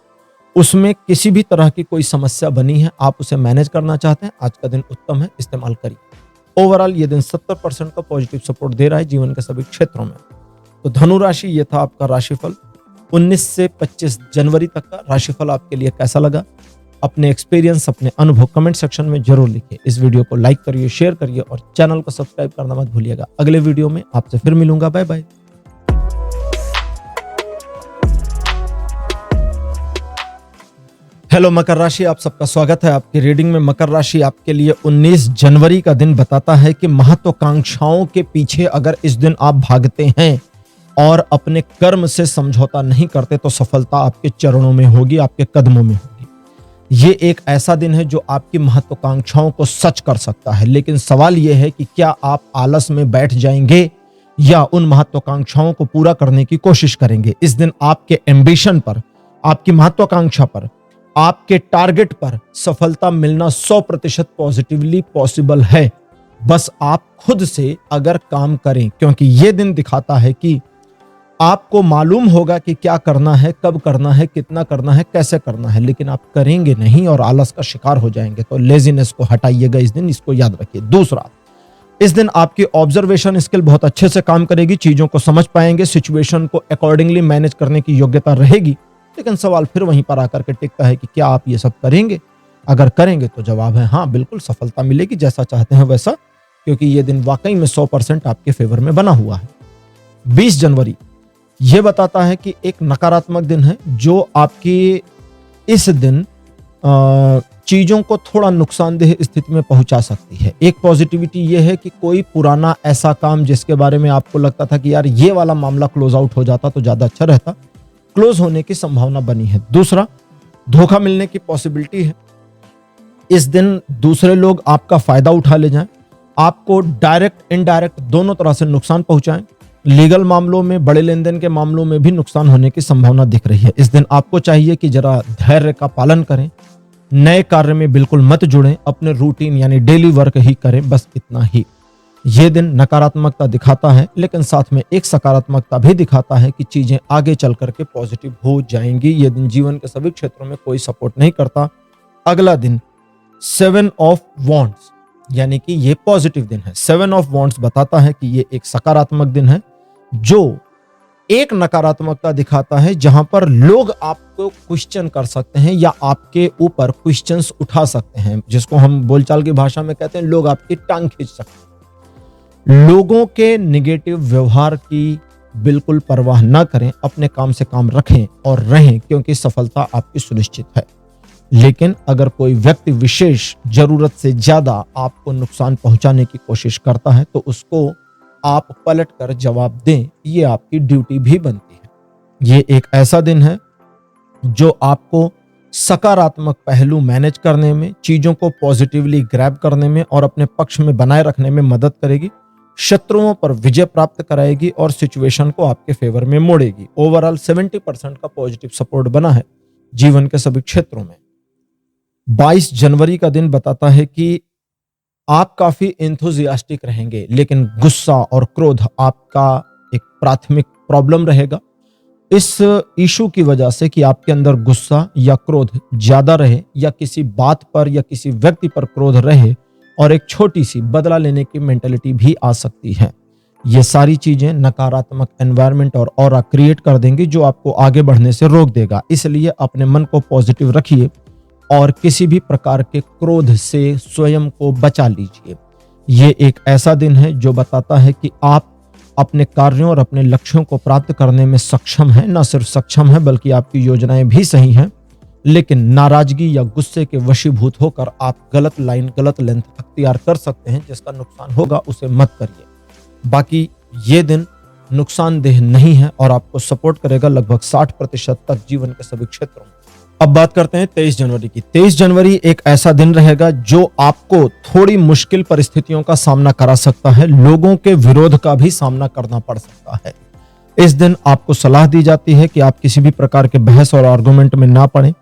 S1: उसमें किसी भी तरह की कोई समस्या बनी है, आप उसे मैनेज करना चाहते हैं, आज का दिन उत्तम है, इस्तेमाल करिए। ओवरऑल ये दिन 70% का पॉजिटिव सपोर्ट दे रहा है जीवन के सभी क्षेत्रों में। तो धनु राशि, ये था आपका राशिफल 19 से 25 जनवरी तक का। राशिफल आपके लिए कैसा लगा? अपने एक्सपीरियंस, अपने अनुभव कमेंट सेक्शन में जरूर लिखिए। इस वीडियो को लाइक करिए, शेयर करिए और चैनल को सब्सक्राइब करना मत भूलिएगा। अगले वीडियो में आपसे फिर मिलूंगा। Bye bye. हेलो मकर राशि, आप सबका स्वागत है आपकी रीडिंग में। मकर राशि आपके लिए 19 जनवरी का दिन बताता है कि महत्वाकांक्षाओं के पीछे अगर इस दिन आप भागते हैं और अपने कर्म से समझौता नहीं करते तो सफलता आपके चरणों में होगी, आपके कदमों में होगी। ये एक ऐसा दिन है जो आपकी महत्वाकांक्षाओं को सच कर सकता है। लेकिन सवाल यह है कि क्या आप आलस में बैठ जाएंगे या उन महत्वाकांक्षाओं को पूरा करने की कोशिश करेंगे। इस दिन आपके एम्बिशन पर, आपकी महत्वाकांक्षा पर, आपके टारगेट पर सफलता मिलना 100% पॉजिटिवली पॉसिबल है। बस आप खुद से अगर काम करें, क्योंकि यह दिन दिखाता है कि आपको मालूम होगा कि क्या करना है, कब करना है, कितना करना है, कैसे करना है, लेकिन आप करेंगे नहीं और आलस का शिकार हो जाएंगे। तो लेजीनेस को हटाइएगा इस दिन, इसको याद रखिए। दूसरा, इस दिन आपकी ऑब्जर्वेशन स्किल बहुत अच्छे से काम करेगी, चीजों को समझ पाएंगे, सिचुएशन को अकॉर्डिंगली मैनेज करने की योग्यता रहेगी। लेकिन सवाल फिर वहीं पर आकर के टिकता है कि क्या आप ये सब करेंगे? अगर करेंगे तो जवाब है हाँ, बिल्कुल सफलता मिलेगी, जैसा चाहते हैं वैसा, क्योंकि ये दिन वाकई में 100% आपके फेवर में बना हुआ है। 20 जनवरी यह बताता है कि एक नकारात्मक दिन है जो आपकी इस दिन चीजों को थोड़ा नुकसानदेह स्थिति में पहुंचा सकती है। एक पॉजिटिविटी यह है कि कोई पुराना ऐसा काम जिसके बारे में आपको लगता था कि यार ये वाला मामला क्लोज आउट हो जाता तो ज्यादा अच्छा रहता, क्लोज होने की संभावना बनी है। दूसरा, धोखा मिलने की पॉसिबिलिटी है। इस दिन दूसरे लोग आपका फायदा उठा ले जाएं, आपको डायरेक्ट इनडायरेक्ट दोनों तरह से नुकसान पहुंचाएं। लीगल मामलों में, बड़े लेन देन के मामलों में भी नुकसान होने की संभावना दिख रही है। इस दिन आपको चाहिए कि जरा धैर्य का पालन करें, नए कार्य में बिल्कुल मत जुड़ें, अपने रूटीन यानी डेली वर्क ही करें, बस इतना ही। यह दिन नकारात्मकता दिखाता है, लेकिन साथ में एक सकारात्मकता भी दिखाता है कि चीजें आगे चल करके पॉजिटिव हो जाएंगी। यह दिन जीवन के सभी क्षेत्रों में कोई सपोर्ट नहीं करता। अगला दिन 7 ऑफ वॉन्ड्स, यानी कि यह पॉजिटिव दिन है। 7 ऑफ वॉन्ड्स बताता है कि यह एक सकारात्मक दिन है जो एक नकारात्मकता दिखाता है जहां पर लोग आपको क्वेश्चन कर सकते हैं या आपके ऊपर क्वेश्चंस उठा सकते हैं, जिसको हम बोलचाल की भाषा में कहते हैं लोग आपकी टांग खींच सकते हैं। लोगों के नेगेटिव व्यवहार की बिल्कुल परवाह ना करें, अपने काम से काम रखें और रहें, क्योंकि सफलता आपकी सुनिश्चित है। लेकिन अगर कोई व्यक्ति विशेष जरूरत से ज्यादा आपको नुकसान पहुंचाने की कोशिश करता है तो उसको आप पलट कर जवाब दें, ये आपकी ड्यूटी भी बनती है। ये एक ऐसा दिन है जो आपको सकारात्मक पहलू मैनेज करने में, चीजों को पॉजिटिवली ग्रैब करने में और अपने पक्ष में बनाए रखने में मदद करेगी, शत्रुओं पर विजय प्राप्त कराएगी और सिचुएशन को आपके फेवर में मोड़ेगी। ओवरऑल 70% का पॉजिटिव सपोर्ट बना है जीवन के सभी क्षेत्रों में। 22 जनवरी का दिन बताता है कि आप काफी एंथुजियास्टिक रहेंगे, लेकिन गुस्सा और क्रोध आपका एक प्राथमिक प्रॉब्लम रहेगा। इस इशू की वजह से कि आपके अंदर गुस्सा या क्रोध ज्यादा रहे या किसी बात पर या किसी व्यक्ति पर क्रोध रहे और एक छोटी सी बदला लेने की मेंटेलिटी भी आ सकती है। ये सारी चीजें नकारात्मक एनवायरनमेंट और ऑरा क्रिएट कर देंगी जो आपको आगे बढ़ने से रोक देगा। इसलिए अपने मन को पॉजिटिव रखिए और किसी भी प्रकार के क्रोध से स्वयं को बचा लीजिए। ये एक ऐसा दिन है जो बताता है कि आप अपने कार्यों और अपने लक्ष्यों को प्राप्त करने में सक्षम हैं। न सिर्फ सक्षम है बल्कि आपकी योजनाएं भी सही हैं, लेकिन नाराजगी या गुस्से के वशीभूत होकर आप गलत लाइन गलत लेंथ अख्तियार कर सकते हैं, जिसका नुकसान होगा उसे मत करिए। बाकी ये दिन नुकसानदेह नहीं है और आपको सपोर्ट करेगा लगभग 60% तक जीवन के सभी क्षेत्रों में। अब बात करते हैं 23 जनवरी की। 23 जनवरी एक ऐसा दिन रहेगा जो आपको थोड़ी मुश्किल परिस्थितियों का सामना करा सकता है, लोगों के विरोध का भी सामना करना पड़ सकता है। इस दिन आपको सलाह दी जाती है कि आप किसी भी प्रकार के बहस और आर्गुमेंट में ना पड़े,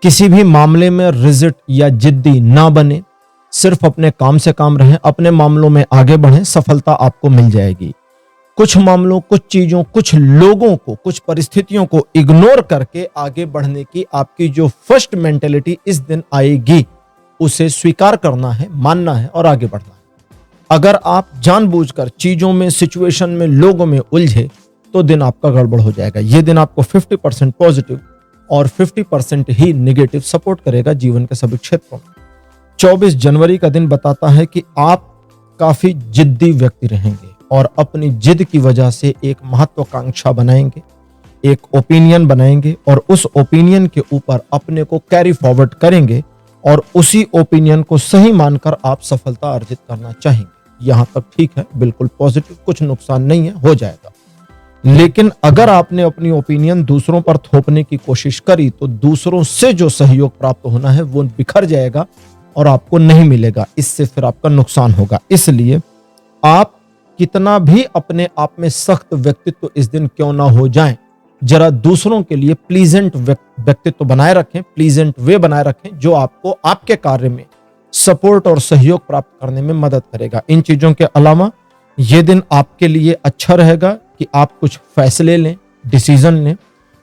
S1: किसी भी मामले में रिजिड या जिद्दी ना बने, सिर्फ अपने काम से काम रहें, अपने मामलों में आगे बढ़ें, सफलता आपको मिल जाएगी। कुछ मामलों, कुछ चीजों, कुछ लोगों को, कुछ परिस्थितियों को इग्नोर करके आगे बढ़ने की आपकी जो फर्स्ट मेंटेलिटी इस दिन आएगी, उसे स्वीकार करना है, मानना है और आगे बढ़ना है। अगर आप जानबूझकर चीजों में, सिचुएशन में, लोगों में उलझे तो दिन आपका गड़बड़ हो जाएगा। यह दिन आपको 50% पॉजिटिव और 50% ही निगेटिव सपोर्ट करेगा जीवन के सभी क्षेत्रों में। 24 जनवरी का दिन बताता है कि आप काफी जिद्दी व्यक्ति रहेंगे और अपनी जिद की वजह से एक महत्वाकांक्षा बनाएंगे, एक ओपिनियन बनाएंगे और उस ओपिनियन के ऊपर अपने को कैरी फॉरवर्ड करेंगे और उसी ओपिनियन को सही मानकर आप सफलता अर्जित करना चाहेंगे। यहां तक ठीक है, बिल्कुल पॉजिटिव, कुछ नुकसान नहीं है, हो जाएगा। लेकिन अगर आपने अपनी ओपिनियन दूसरों पर थोपने की कोशिश करी तो दूसरों से जो सहयोग प्राप्त होना है वो बिखर जाएगा और आपको नहीं मिलेगा। इससे फिर आपका नुकसान होगा। इसलिए आप कितना भी अपने आप में सख्त व्यक्तित्व इस दिन क्यों ना हो जाएं, जरा दूसरों के लिए प्लीजेंट व्यक्तित्व बनाए रखें, प्लीजेंट वे बनाए रखें जो आपको आपके कार्य में सपोर्ट और सहयोग प्राप्त करने में मदद करेगा। इन चीजों के अलावा यह दिन आपके लिए अच्छा रहेगा कि आप कुछ फैसले लें, डिसीजन लें।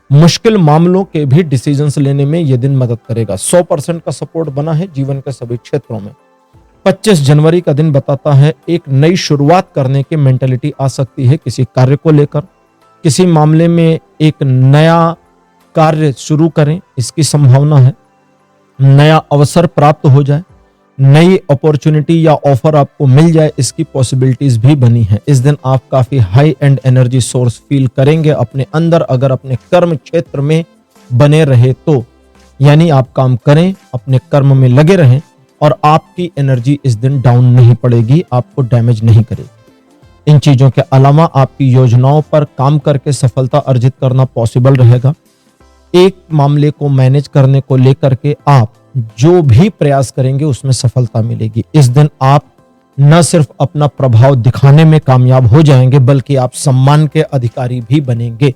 S1: मुश्किल मामलों के भी डिसीजंस लेने में यह दिन मदद करेगा। 100% का सपोर्ट बना है जीवन के सभी क्षेत्रों में। 25 जनवरी का दिन बताता है एक नई शुरुआत करने की मेंटेलिटी आ सकती है किसी कार्य को लेकर, किसी मामले में एक नया कार्य शुरू करें, इसकी संभावना है। नया अवसर प्राप्त हो जाए, नई अपॉर्चुनिटी या ऑफर आपको मिल जाए, इसकी पॉसिबिलिटीज भी बनी है। इस दिन आप काफी high and energy source feel करेंगे अपने अंदर, अगर अपने कर्म क्षेत्र में बने रहे तो, यानी आप काम करें, अपने कर्म में लगे रहें और आपकी एनर्जी इस दिन डाउन नहीं पड़ेगी, आपको डैमेज नहीं करेगी। इन चीजों के अलावा आपकी योजनाओं पर काम करके सफलता अर्जित करना पॉसिबल रहेगा। एक मामले को मैनेज करने को लेकर के आप जो भी प्रयास करेंगे उसमें सफलता मिलेगी। इस दिन आप न सिर्फ अपना प्रभाव दिखाने में कामयाब हो जाएंगे बल्कि आप सम्मान के अधिकारी भी बनेंगे।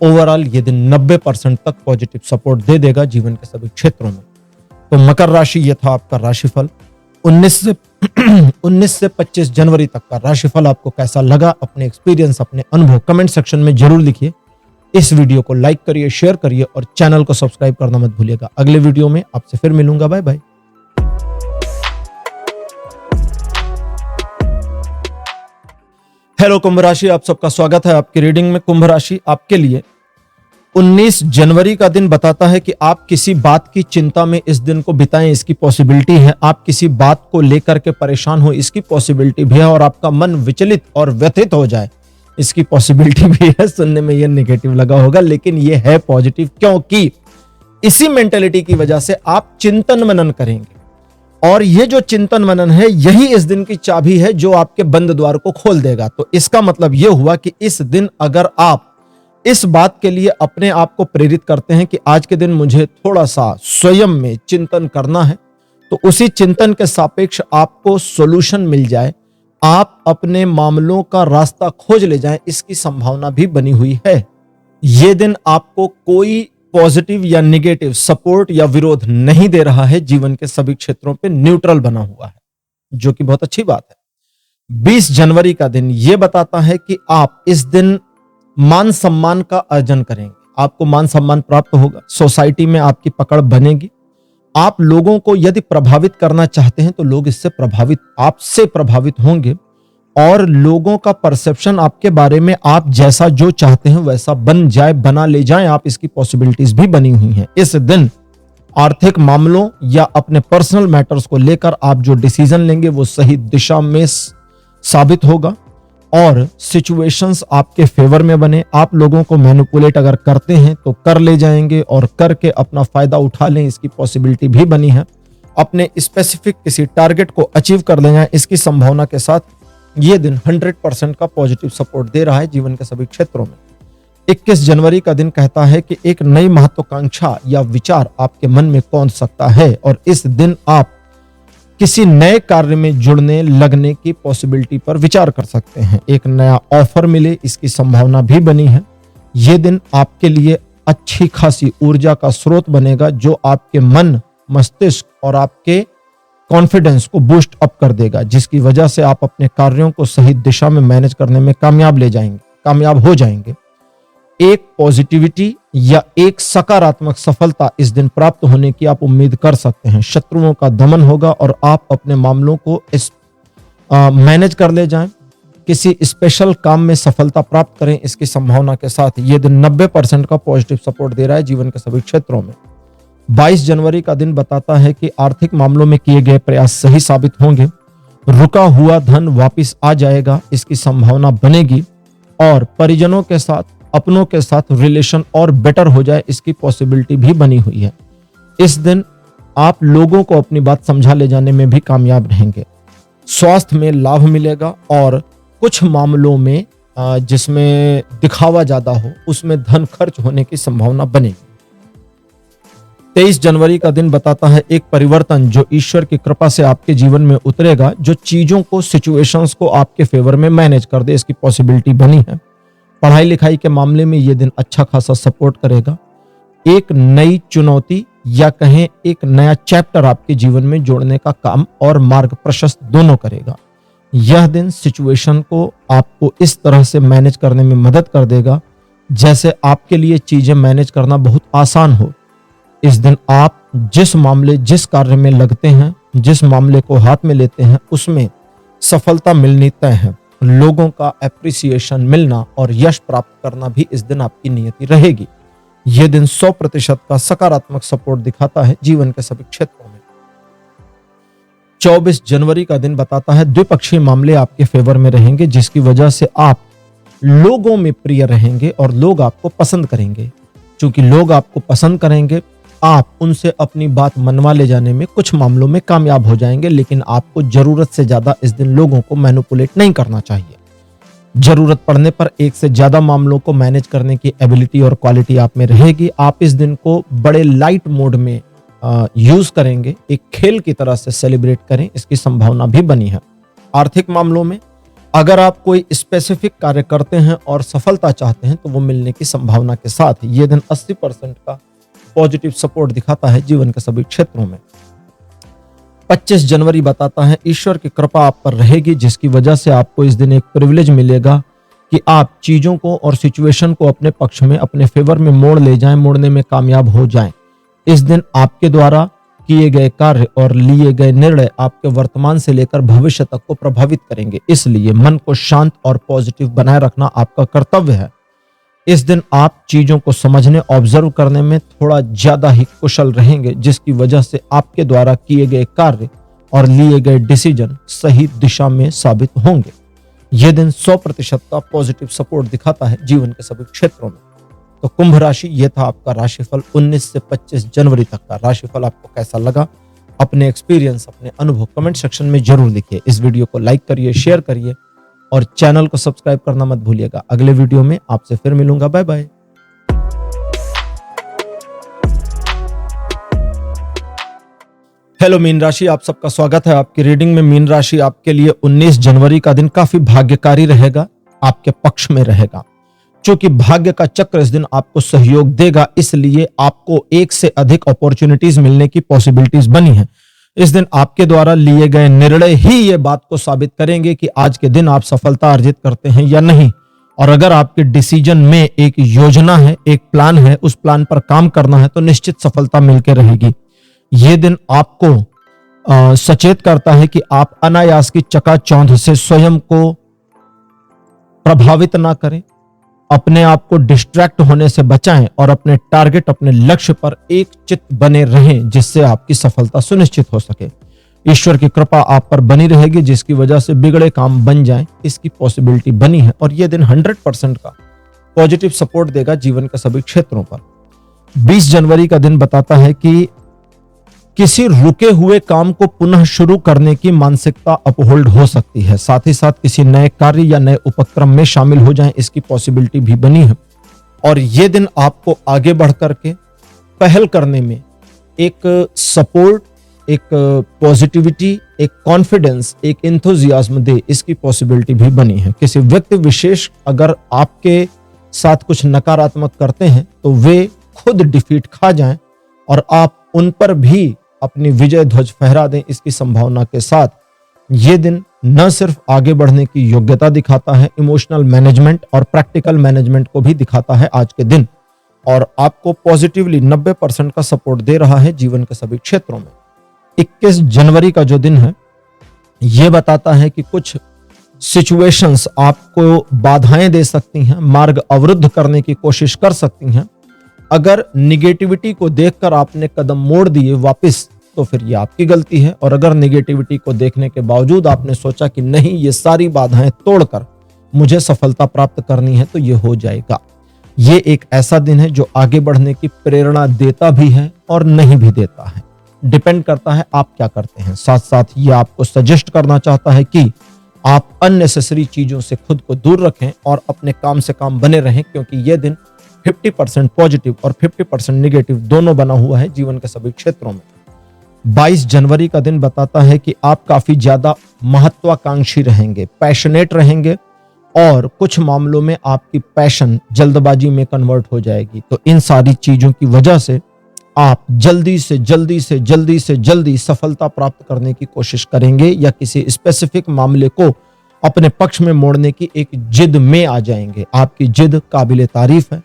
S1: ओवरऑल ये दिन 90% तक पॉजिटिव सपोर्ट दे देगा जीवन के सभी क्षेत्रों में। तो मकर राशि, ये था आपका राशिफल। 19 से 25 जनवरी तक का राशिफल आपको कैसा लगा, अपने एक्सपीरियंस, अपने अनुभव कमेंट सेक्शन में जरूर लिखिए। इस वीडियो को लाइक करिए, शेयर करिए और चैनल को सब्सक्राइब करना मत भूलिएगा। अगले वीडियो में आपसे फिर मिलूंगा। Bye bye. हेलो कुंभ राशि, आप सबका स्वागत है आपकी रीडिंग में। कुंभ राशि आपके लिए 19 जनवरी का दिन बताता है कि आप किसी बात की चिंता में इस दिन को बिताएं, इसकी पॉसिबिलिटी है। आप किसी बात को लेकर के परेशान हो, इसकी पॉसिबिलिटी भी है। और आपका मन विचलित और व्यथित हो जाए, इसकी पॉसिबिलिटी भी है। सुनने में यह नेगेटिव लगा होगा लेकिन यह है पॉजिटिव, क्योंकि इसी मेंटेलिटी की वजह से आप चिंतन मनन करेंगे और यह जो चिंतन मनन है यही इस दिन की चाबी है जो आपके बंद द्वार को खोल देगा। तो इसका मतलब यह हुआ कि इस दिन अगर आप इस बात के लिए अपने आप को प्रेरित करते हैं कि आज के दिन मुझे थोड़ा सा स्वयं में चिंतन करना है, तो उसी चिंतन के सापेक्ष आपको सॉल्यूशन मिल जाए, आप अपने मामलों का रास्ता खोज ले जाएं, इसकी संभावना भी बनी हुई है। यह दिन आपको कोई पॉजिटिव या नेगेटिव सपोर्ट या विरोध नहीं दे रहा है, जीवन के सभी क्षेत्रों पे न्यूट्रल बना हुआ है, जो कि बहुत अच्छी बात है। 20 जनवरी का दिन यह बताता है कि आप इस दिन मान सम्मान का अर्जन करेंगे, आपको मान सम्मान प्राप्त होगा, सोसाइटी में आपकी पकड़ बनेगी। आप लोगों को यदि प्रभावित करना चाहते हैं तो लोग इससे प्रभावित, आपसे प्रभावित होंगे और लोगों का परसेप्शन आपके बारे में, आप जैसा जो चाहते हैं वैसा बन जाए, बना ले जाएं आप, इसकी पॉसिबिलिटीज भी बनी हुई हैं। इस दिन आर्थिक मामलों या अपने पर्सनल मैटर्स को लेकर आप जो डिसीजन लेंगे वो सही दिशा में साबित होगा और सिचुएशंस आपके फेवर में बने। आप लोगों को मैनिपुलेट अगर करते हैं तो कर ले जाएंगे और करके अपना फायदा उठा लें, इसकी पॉसिबिलिटी भी बनी है। अपने स्पेसिफिक किसी टारगेट को अचीव कर लेना, इसकी संभावना के साथ ये दिन 100% का पॉजिटिव सपोर्ट दे रहा है जीवन के सभी क्षेत्रों में। 21 जनवरी का दिन कहता है कि एक नई महत्वाकांक्षा या विचार आपके मन में कौंध सकता है और इस दिन आप किसी नए कार्य में जुड़ने लगने की पॉसिबिलिटी पर विचार कर सकते हैं। एक नया ऑफर मिले, इसकी संभावना भी बनी है। यह दिन आपके लिए अच्छी खासी ऊर्जा का स्रोत बनेगा जो आपके मन, मस्तिष्क और आपके कॉन्फिडेंस को बूस्ट अप कर देगा, जिसकी वजह से आप अपने कार्यों को सही दिशा में मैनेज करने में कामयाब हो जाएंगे। एक पॉजिटिविटी या एक सकारात्मक सफलता इस दिन प्राप्त होने की आप उम्मीद कर सकते हैं। शत्रुओं का दमन होगा और आप अपने मामलों को मैनेज कर ले जाएं। किसी स्पेशल काम में सफलता प्राप्त करें, इसकी संभावना के साथ यह दिन 90% का पॉजिटिव सपोर्ट दे रहा है जीवन के सभी क्षेत्रों में। 22 जनवरी का दिन बताता है कि आर्थिक मामलों में किए गए प्रयास सही साबित होंगे, रुका हुआ धन वापिस आ जाएगा, इसकी संभावना बनेगी और परिजनों के साथ, अपनों के साथ रिलेशन और बेटर हो जाए, इसकी पॉसिबिलिटी भी बनी हुई है। इस दिन आप लोगों को अपनी बात समझा ले जाने में भी कामयाब रहेंगे। स्वास्थ्य में लाभ मिलेगा और कुछ मामलों में जिसमें दिखावा ज्यादा हो उसमें धन खर्च होने की संभावना बनेगी। 23 जनवरी का दिन बताता है एक परिवर्तन जो ईश्वर की कृपा से आपके जीवन में उतरेगा, जो चीजों को, सिचुएशंस को आपके फेवर में मैनेज कर दे, इसकी पॉसिबिलिटी बनी है। पढ़ाई लिखाई के मामले में यह दिन अच्छा खासा सपोर्ट करेगा। एक नई चुनौती या कहें एक नया चैप्टर आपके जीवन में जोड़ने का काम और मार्ग प्रशस्त दोनों करेगा। यह दिन सिचुएशन को आपको इस तरह से मैनेज करने में मदद कर देगा जैसे आपके लिए चीजें मैनेज करना बहुत आसान हो। इस दिन आप जिस कार्य में लगते हैं, जिस मामले को हाथ में लेते हैं, उसमें सफलता मिलनी तय है। लोगों का एप्रिसिएशन मिलना और यश प्राप्त करना भी इस दिन आपकी नियति रहेगी। यह दिन 100% का सकारात्मक सपोर्ट दिखाता है जीवन के सभी क्षेत्रों में। 24 जनवरी का दिन बताता है द्विपक्षीय मामले आपके फेवर में रहेंगे, जिसकी वजह से आप लोगों में प्रिय रहेंगे और लोग आपको पसंद करेंगे। क्योंकि लोग आपको पसंद करेंगे, आप उनसे अपनी बात मनवा ले जाने में कुछ मामलों में कामयाब हो जाएंगे, लेकिन आपको जरूरत से ज्यादा इस दिन लोगों को मैनिपुलेट नहीं करना चाहिए। जरूरत पड़ने पर एक से ज्यादा मामलों को मैनेज करने की एबिलिटी और क्वालिटी आप में रहेगी। आप इस दिन को बड़े लाइट मोड में यूज करेंगे, एक खेल की तरह से सेलिब्रेट करें, इसकी संभावना भी बनी है। आर्थिक मामलों में अगर आप कोई स्पेसिफिक कार्य करते हैं और सफलता चाहते हैं तो वो मिलने की संभावना के साथ यह दिन 80% का पॉजिटिव सपोर्ट दिखाता है जीवन के सभी क्षेत्रों में। 25 जनवरी बताता है ईश्वर की कृपा आप पर रहेगी, जिसकी वजह से आपको इस दिन एक प्रिविलेज मिलेगा कि आप चीजों को और सिचुएशन को अपने पक्ष में, अपने फेवर में मोड़ ले जाएं, मोड़ने में कामयाब हो जाएं। इस दिन आपके द्वारा किए गए कार्य और लिए गए निर्णय आपके वर्तमान से लेकर भविष्य तक को प्रभावित करेंगे। इसलिए मन को शांत और पॉजिटिव बनाए रखना आपका कर्तव्य है। इस दिन आप चीजों को समझने, ऑब्जर्व करने में थोड़ा ज्यादा ही कुशल रहेंगे, जिसकी वजह से आपके द्वारा किए गए कार्य और लिए गए डिसीजन सही दिशा में साबित होंगे। यह दिन 100% का पॉजिटिव सपोर्ट दिखाता है जीवन के सभी क्षेत्रों में। तो कुंभ राशि, यह था आपका राशिफल 19 से 25 जनवरी तक का राशिफल। आपको कैसा लगा? अपने एक्सपीरियंस, अपने अनुभव कमेंट सेक्शन में जरूर लिखिए। इस वीडियो को लाइक करिए, शेयर करिए और चैनल को सब्सक्राइब करना मत भूलिएगा। अगले वीडियो में आपसे फिर मिलूंगा। Bye bye. हेलो मीन राशि, आप सबका स्वागत है आपकी रीडिंग में। मीन राशि आपके लिए 19 जनवरी का दिन काफी भाग्यकारी रहेगा, आपके पक्ष में रहेगा। क्योंकि भाग्य का चक्र इस दिन आपको सहयोग देगा, इसलिए आपको एक से अधिक अपॉर्चुनिटीज मिलने की पॉसिबिलिटीज बनी है। इस दिन आपके द्वारा लिए गए निर्णय ही ये बात को साबित करेंगे कि आज के दिन आप सफलता अर्जित करते हैं या नहीं। और अगर आपके डिसीजन में एक योजना है, एक प्लान है, उस प्लान पर काम करना है तो निश्चित सफलता मिलकर रहेगी। ये दिन आपको सचेत करता है कि आप अनायास की चकाचौंध से स्वयं को प्रभावित ना करें, अपने आप को डिस्ट्रैक्ट होने से बचाएं और अपने टारगेट, अपने लक्ष्य पर एक चित्त बने रहें, जिससे आपकी सफलता सुनिश्चित हो सके। ईश्वर की कृपा आप पर बनी रहेगी, जिसकी वजह से बिगड़े काम बन जाएं, इसकी पॉसिबिलिटी बनी है। और यह दिन 100% का पॉजिटिव सपोर्ट देगा जीवन के सभी क्षेत्रों पर। 20 जनवरी का दिन बताता है कि किसी रुके हुए काम को पुनः शुरू करने की मानसिकता अपहोल्ड हो सकती है। साथ ही साथ किसी नए कार्य या नए उपक्रम में शामिल हो जाएं, इसकी पॉसिबिलिटी भी बनी है। और यह दिन आपको आगे बढ़ करके पहल करने में एक सपोर्ट, एक पॉजिटिविटी, एक कॉन्फिडेंस, एक एंथुजियाज्म दे, इसकी पॉसिबिलिटी भी बनी है। किसी व्यक्ति विशेष अगर आपके साथ कुछ नकारात्मक करते हैं तो वे खुद डिफीट खा जाएं और आप उन पर भी अपनी विजय ध्वज फहरा दें, इसकी संभावना के साथ यह दिन न सिर्फ आगे बढ़ने की योग्यता दिखाता है, इमोशनल मैनेजमेंट और प्रैक्टिकल मैनेजमेंट को भी दिखाता है आज के दिन, और आपको पॉजिटिवली 90% का सपोर्ट दे रहा है जीवन के सभी क्षेत्रों में। 21 जनवरी का जो दिन है यह बताता है कि कुछ सिचुएशंस आपको बाधाएं दे सकती हैं, मार्ग अवरुद्ध करने की कोशिश कर सकती हैं। अगर निगेटिविटी को देखकर आपने कदम मोड़ दिए वापस, तो फिर ये आपकी गलती है। और अगर निगेटिविटी को देखने के बावजूद आपने सोचा कि नहीं, ये सारी बाधाएं तोड़कर मुझे सफलता प्राप्त करनी है, तो ये हो जाएगा। ये एक ऐसा दिन है जो आगे बढ़ने की प्रेरणा देता भी है और नहीं भी देता है, डिपेंड करता है आप क्या करते हैं। साथ साथ ये आपको सजेस्ट करना चाहता है कि आप अननेसेसरी चीजों से खुद को दूर रखें और अपने काम से काम बने रहें, क्योंकि यह दिन 50% पॉजिटिव और 50% नेगेटिव दोनों बना हुआ है जीवन के सभी क्षेत्रों में। 22 जनवरी का दिन बताता है कि आप काफी ज्यादा महत्वाकांक्षी रहेंगे, पैशनेट रहेंगे, और कुछ मामलों में आपकी पैशन जल्दबाजी में कन्वर्ट हो जाएगी। तो इन सारी चीजों की वजह से आप जल्दी से जल्दी सफलता प्राप्त करने की कोशिश करेंगे या किसी स्पेसिफिक मामले को अपने पक्ष में मोड़ने की एक जिद में आ जाएंगे। आपकी जिद काबिले तारीफ है,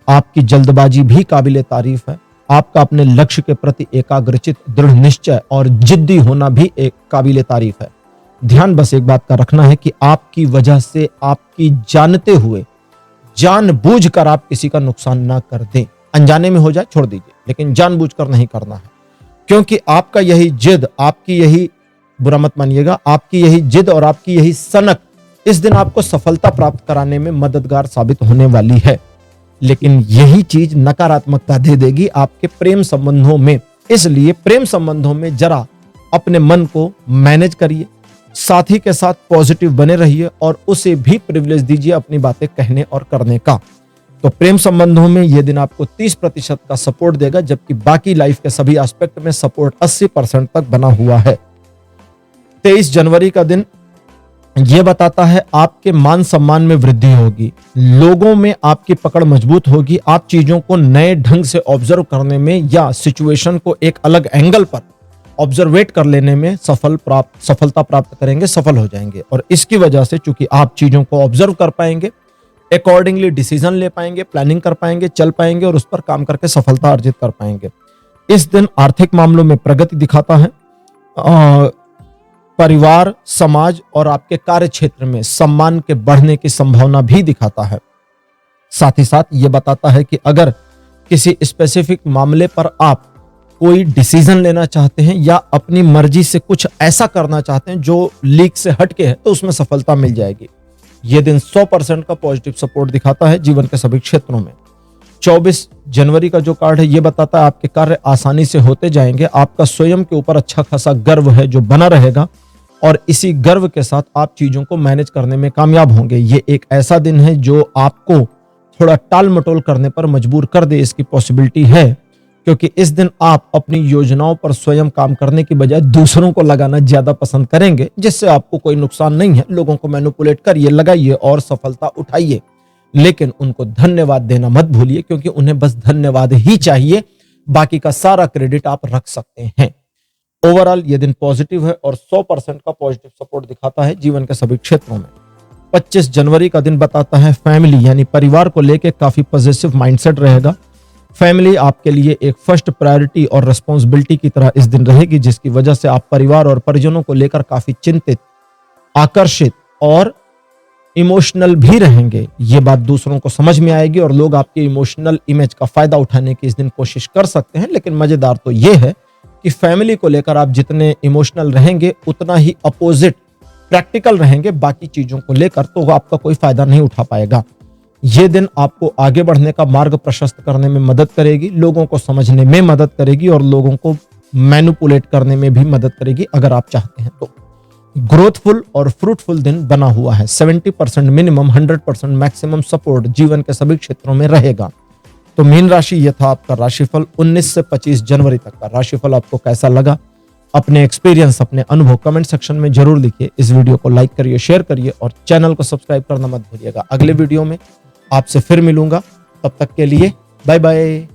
S1: आपकी जल्दबाजी भी काबिले तारीफ है, आपका अपने लक्ष्य के प्रति एकाग्रचित, दृढ़ निश्चय और जिद्दी होना भी एक काबिले तारीफ है। ध्यान बस एक बात का रखना है कि आपकी वजह से, आपकी जानते हुए, जानबूझकर आप किसी का नुकसान ना कर दें। अनजाने में हो जाए छोड़ दीजिए, लेकिन जानबूझकर नहीं करना है, क्योंकि आपका यही जिद, आपकी यही, बुरा मत मानिएगा, आपकी यही जिद और आपकी यही सनक इस दिन आपको सफलता प्राप्त कराने में मददगार साबित होने वाली है। लेकिन यही चीज नकारात्मकता दे देगी आपके प्रेम संबंधों में। इसलिए प्रेम संबंधों में जरा अपने मन को मैनेज करिए, साथी के साथ पॉजिटिव बने रहिए और उसे भी प्रिविलेज दीजिए अपनी बातें कहने और करने का। तो प्रेम संबंधों में यह दिन आपको 30% का सपोर्ट देगा, जबकि बाकी लाइफ के सभी एस्पेक्ट में सपोर्ट 80% तक बना हुआ है। 23 जनवरी का दिन यह बताता है आपके मान सम्मान में वृद्धि होगी, लोगों में आपकी पकड़ मजबूत होगी, आप चीजों को नए ढंग से ऑब्जर्व करने में या सिचुएशन को एक अलग एंगल पर ऑब्जर्वेट कर लेने में सफलता प्राप्त करेंगे, सफल हो जाएंगे। और इसकी वजह से चूंकि आप चीजों को ऑब्जर्व कर पाएंगे, अकॉर्डिंगली डिसीजन ले पाएंगे, प्लानिंग कर पाएंगे, चल पाएंगे और उस पर काम करके सफलता अर्जित कर पाएंगे। इस दिन आर्थिक मामलों में प्रगति दिखाता है, परिवार, समाज और आपके कार्य क्षेत्र में सम्मान के बढ़ने की संभावना भी दिखाता है। साथ ही साथ यह बताता है कि अगर किसी स्पेसिफिक मामले पर आप कोई डिसीजन लेना चाहते हैं या अपनी मर्जी से कुछ ऐसा करना चाहते हैं जो लीक से हटके है, तो उसमें सफलता मिल जाएगी। यह दिन 100% का पॉजिटिव सपोर्ट दिखाता है जीवन के सभी क्षेत्रों में। 24 जनवरी का जो कार्ड है यह बताता है आपके कार्य आसानी से होते जाएंगे, आपका स्वयं के ऊपर अच्छा खासा गर्व है जो बना रहेगा और इसी गर्व के साथ आप चीजों को मैनेज करने में कामयाब होंगे। ये एक ऐसा दिन है जो आपको थोड़ा टाल मटोल करने पर मजबूर कर दे, इसकी पॉसिबिलिटी है, क्योंकि इस दिन आप अपनी योजनाओं पर स्वयं काम करने की बजाय दूसरों को लगाना ज्यादा पसंद करेंगे, जिससे आपको कोई नुकसान नहीं है। लोगों को मैनिपुलेट करिए, लगाइए और सफलता उठाइए, लेकिन उनको धन्यवाद देना मत भूलिए, क्योंकि उन्हें बस धन्यवाद ही चाहिए, बाकी का सारा क्रेडिट आप रख सकते हैं। ओवरऑल ये दिन पॉजिटिव है और 100% का पॉजिटिव सपोर्ट दिखाता है जीवन के सभी क्षेत्रों में। 25 जनवरी का दिन बताता है फैमिली यानी परिवार को लेके काफी पॉजिटिव माइंडसेट रहेगा। फैमिली आपके लिए एक फर्स्ट प्रायोरिटी और रिस्पॉन्सिबिलिटी की तरह इस दिन रहेगी, जिसकी वजह से आप परिवार और परिजनों को लेकर काफी चिंतित, आकर्षित और इमोशनल भी रहेंगे। ये बात दूसरों को समझ में आएगी और लोग आपके इमोशनल इमेज का फायदा उठाने की इस दिन कोशिश कर सकते हैं। लेकिन मजेदार तो ये है कि फैमिली को लेकर आप जितने इमोशनल रहेंगे उतना ही अपोजिट प्रैक्टिकल रहेंगे बाकी चीजों को लेकर, तो वो आपका कोई फायदा नहीं उठा पाएगा। ये दिन आपको आगे बढ़ने का मार्ग प्रशस्त करने में मदद करेगी, लोगों को समझने में मदद करेगी और लोगों को मैनिपुलेट करने में भी मदद करेगी अगर आप चाहते हैं तो। ग्रोथफुल और फ्रूटफुल दिन बना हुआ है। 70% मिनिमम, 100% मैक्सिमम सपोर्ट जीवन के सभी क्षेत्रों में रहेगा। तो मीन राशि, ये था आपका राशिफल 19 से 25 जनवरी तक का राशिफल। आपको कैसा लगा? अपने एक्सपीरियंस, अपने अनुभव कमेंट सेक्शन में जरूर लिखिए। इस वीडियो को लाइक करिए, शेयर करिए और चैनल को सब्सक्राइब करना मत भूलिएगा। अगले वीडियो में आपसे फिर मिलूंगा, तब तक के लिए बाय बाय।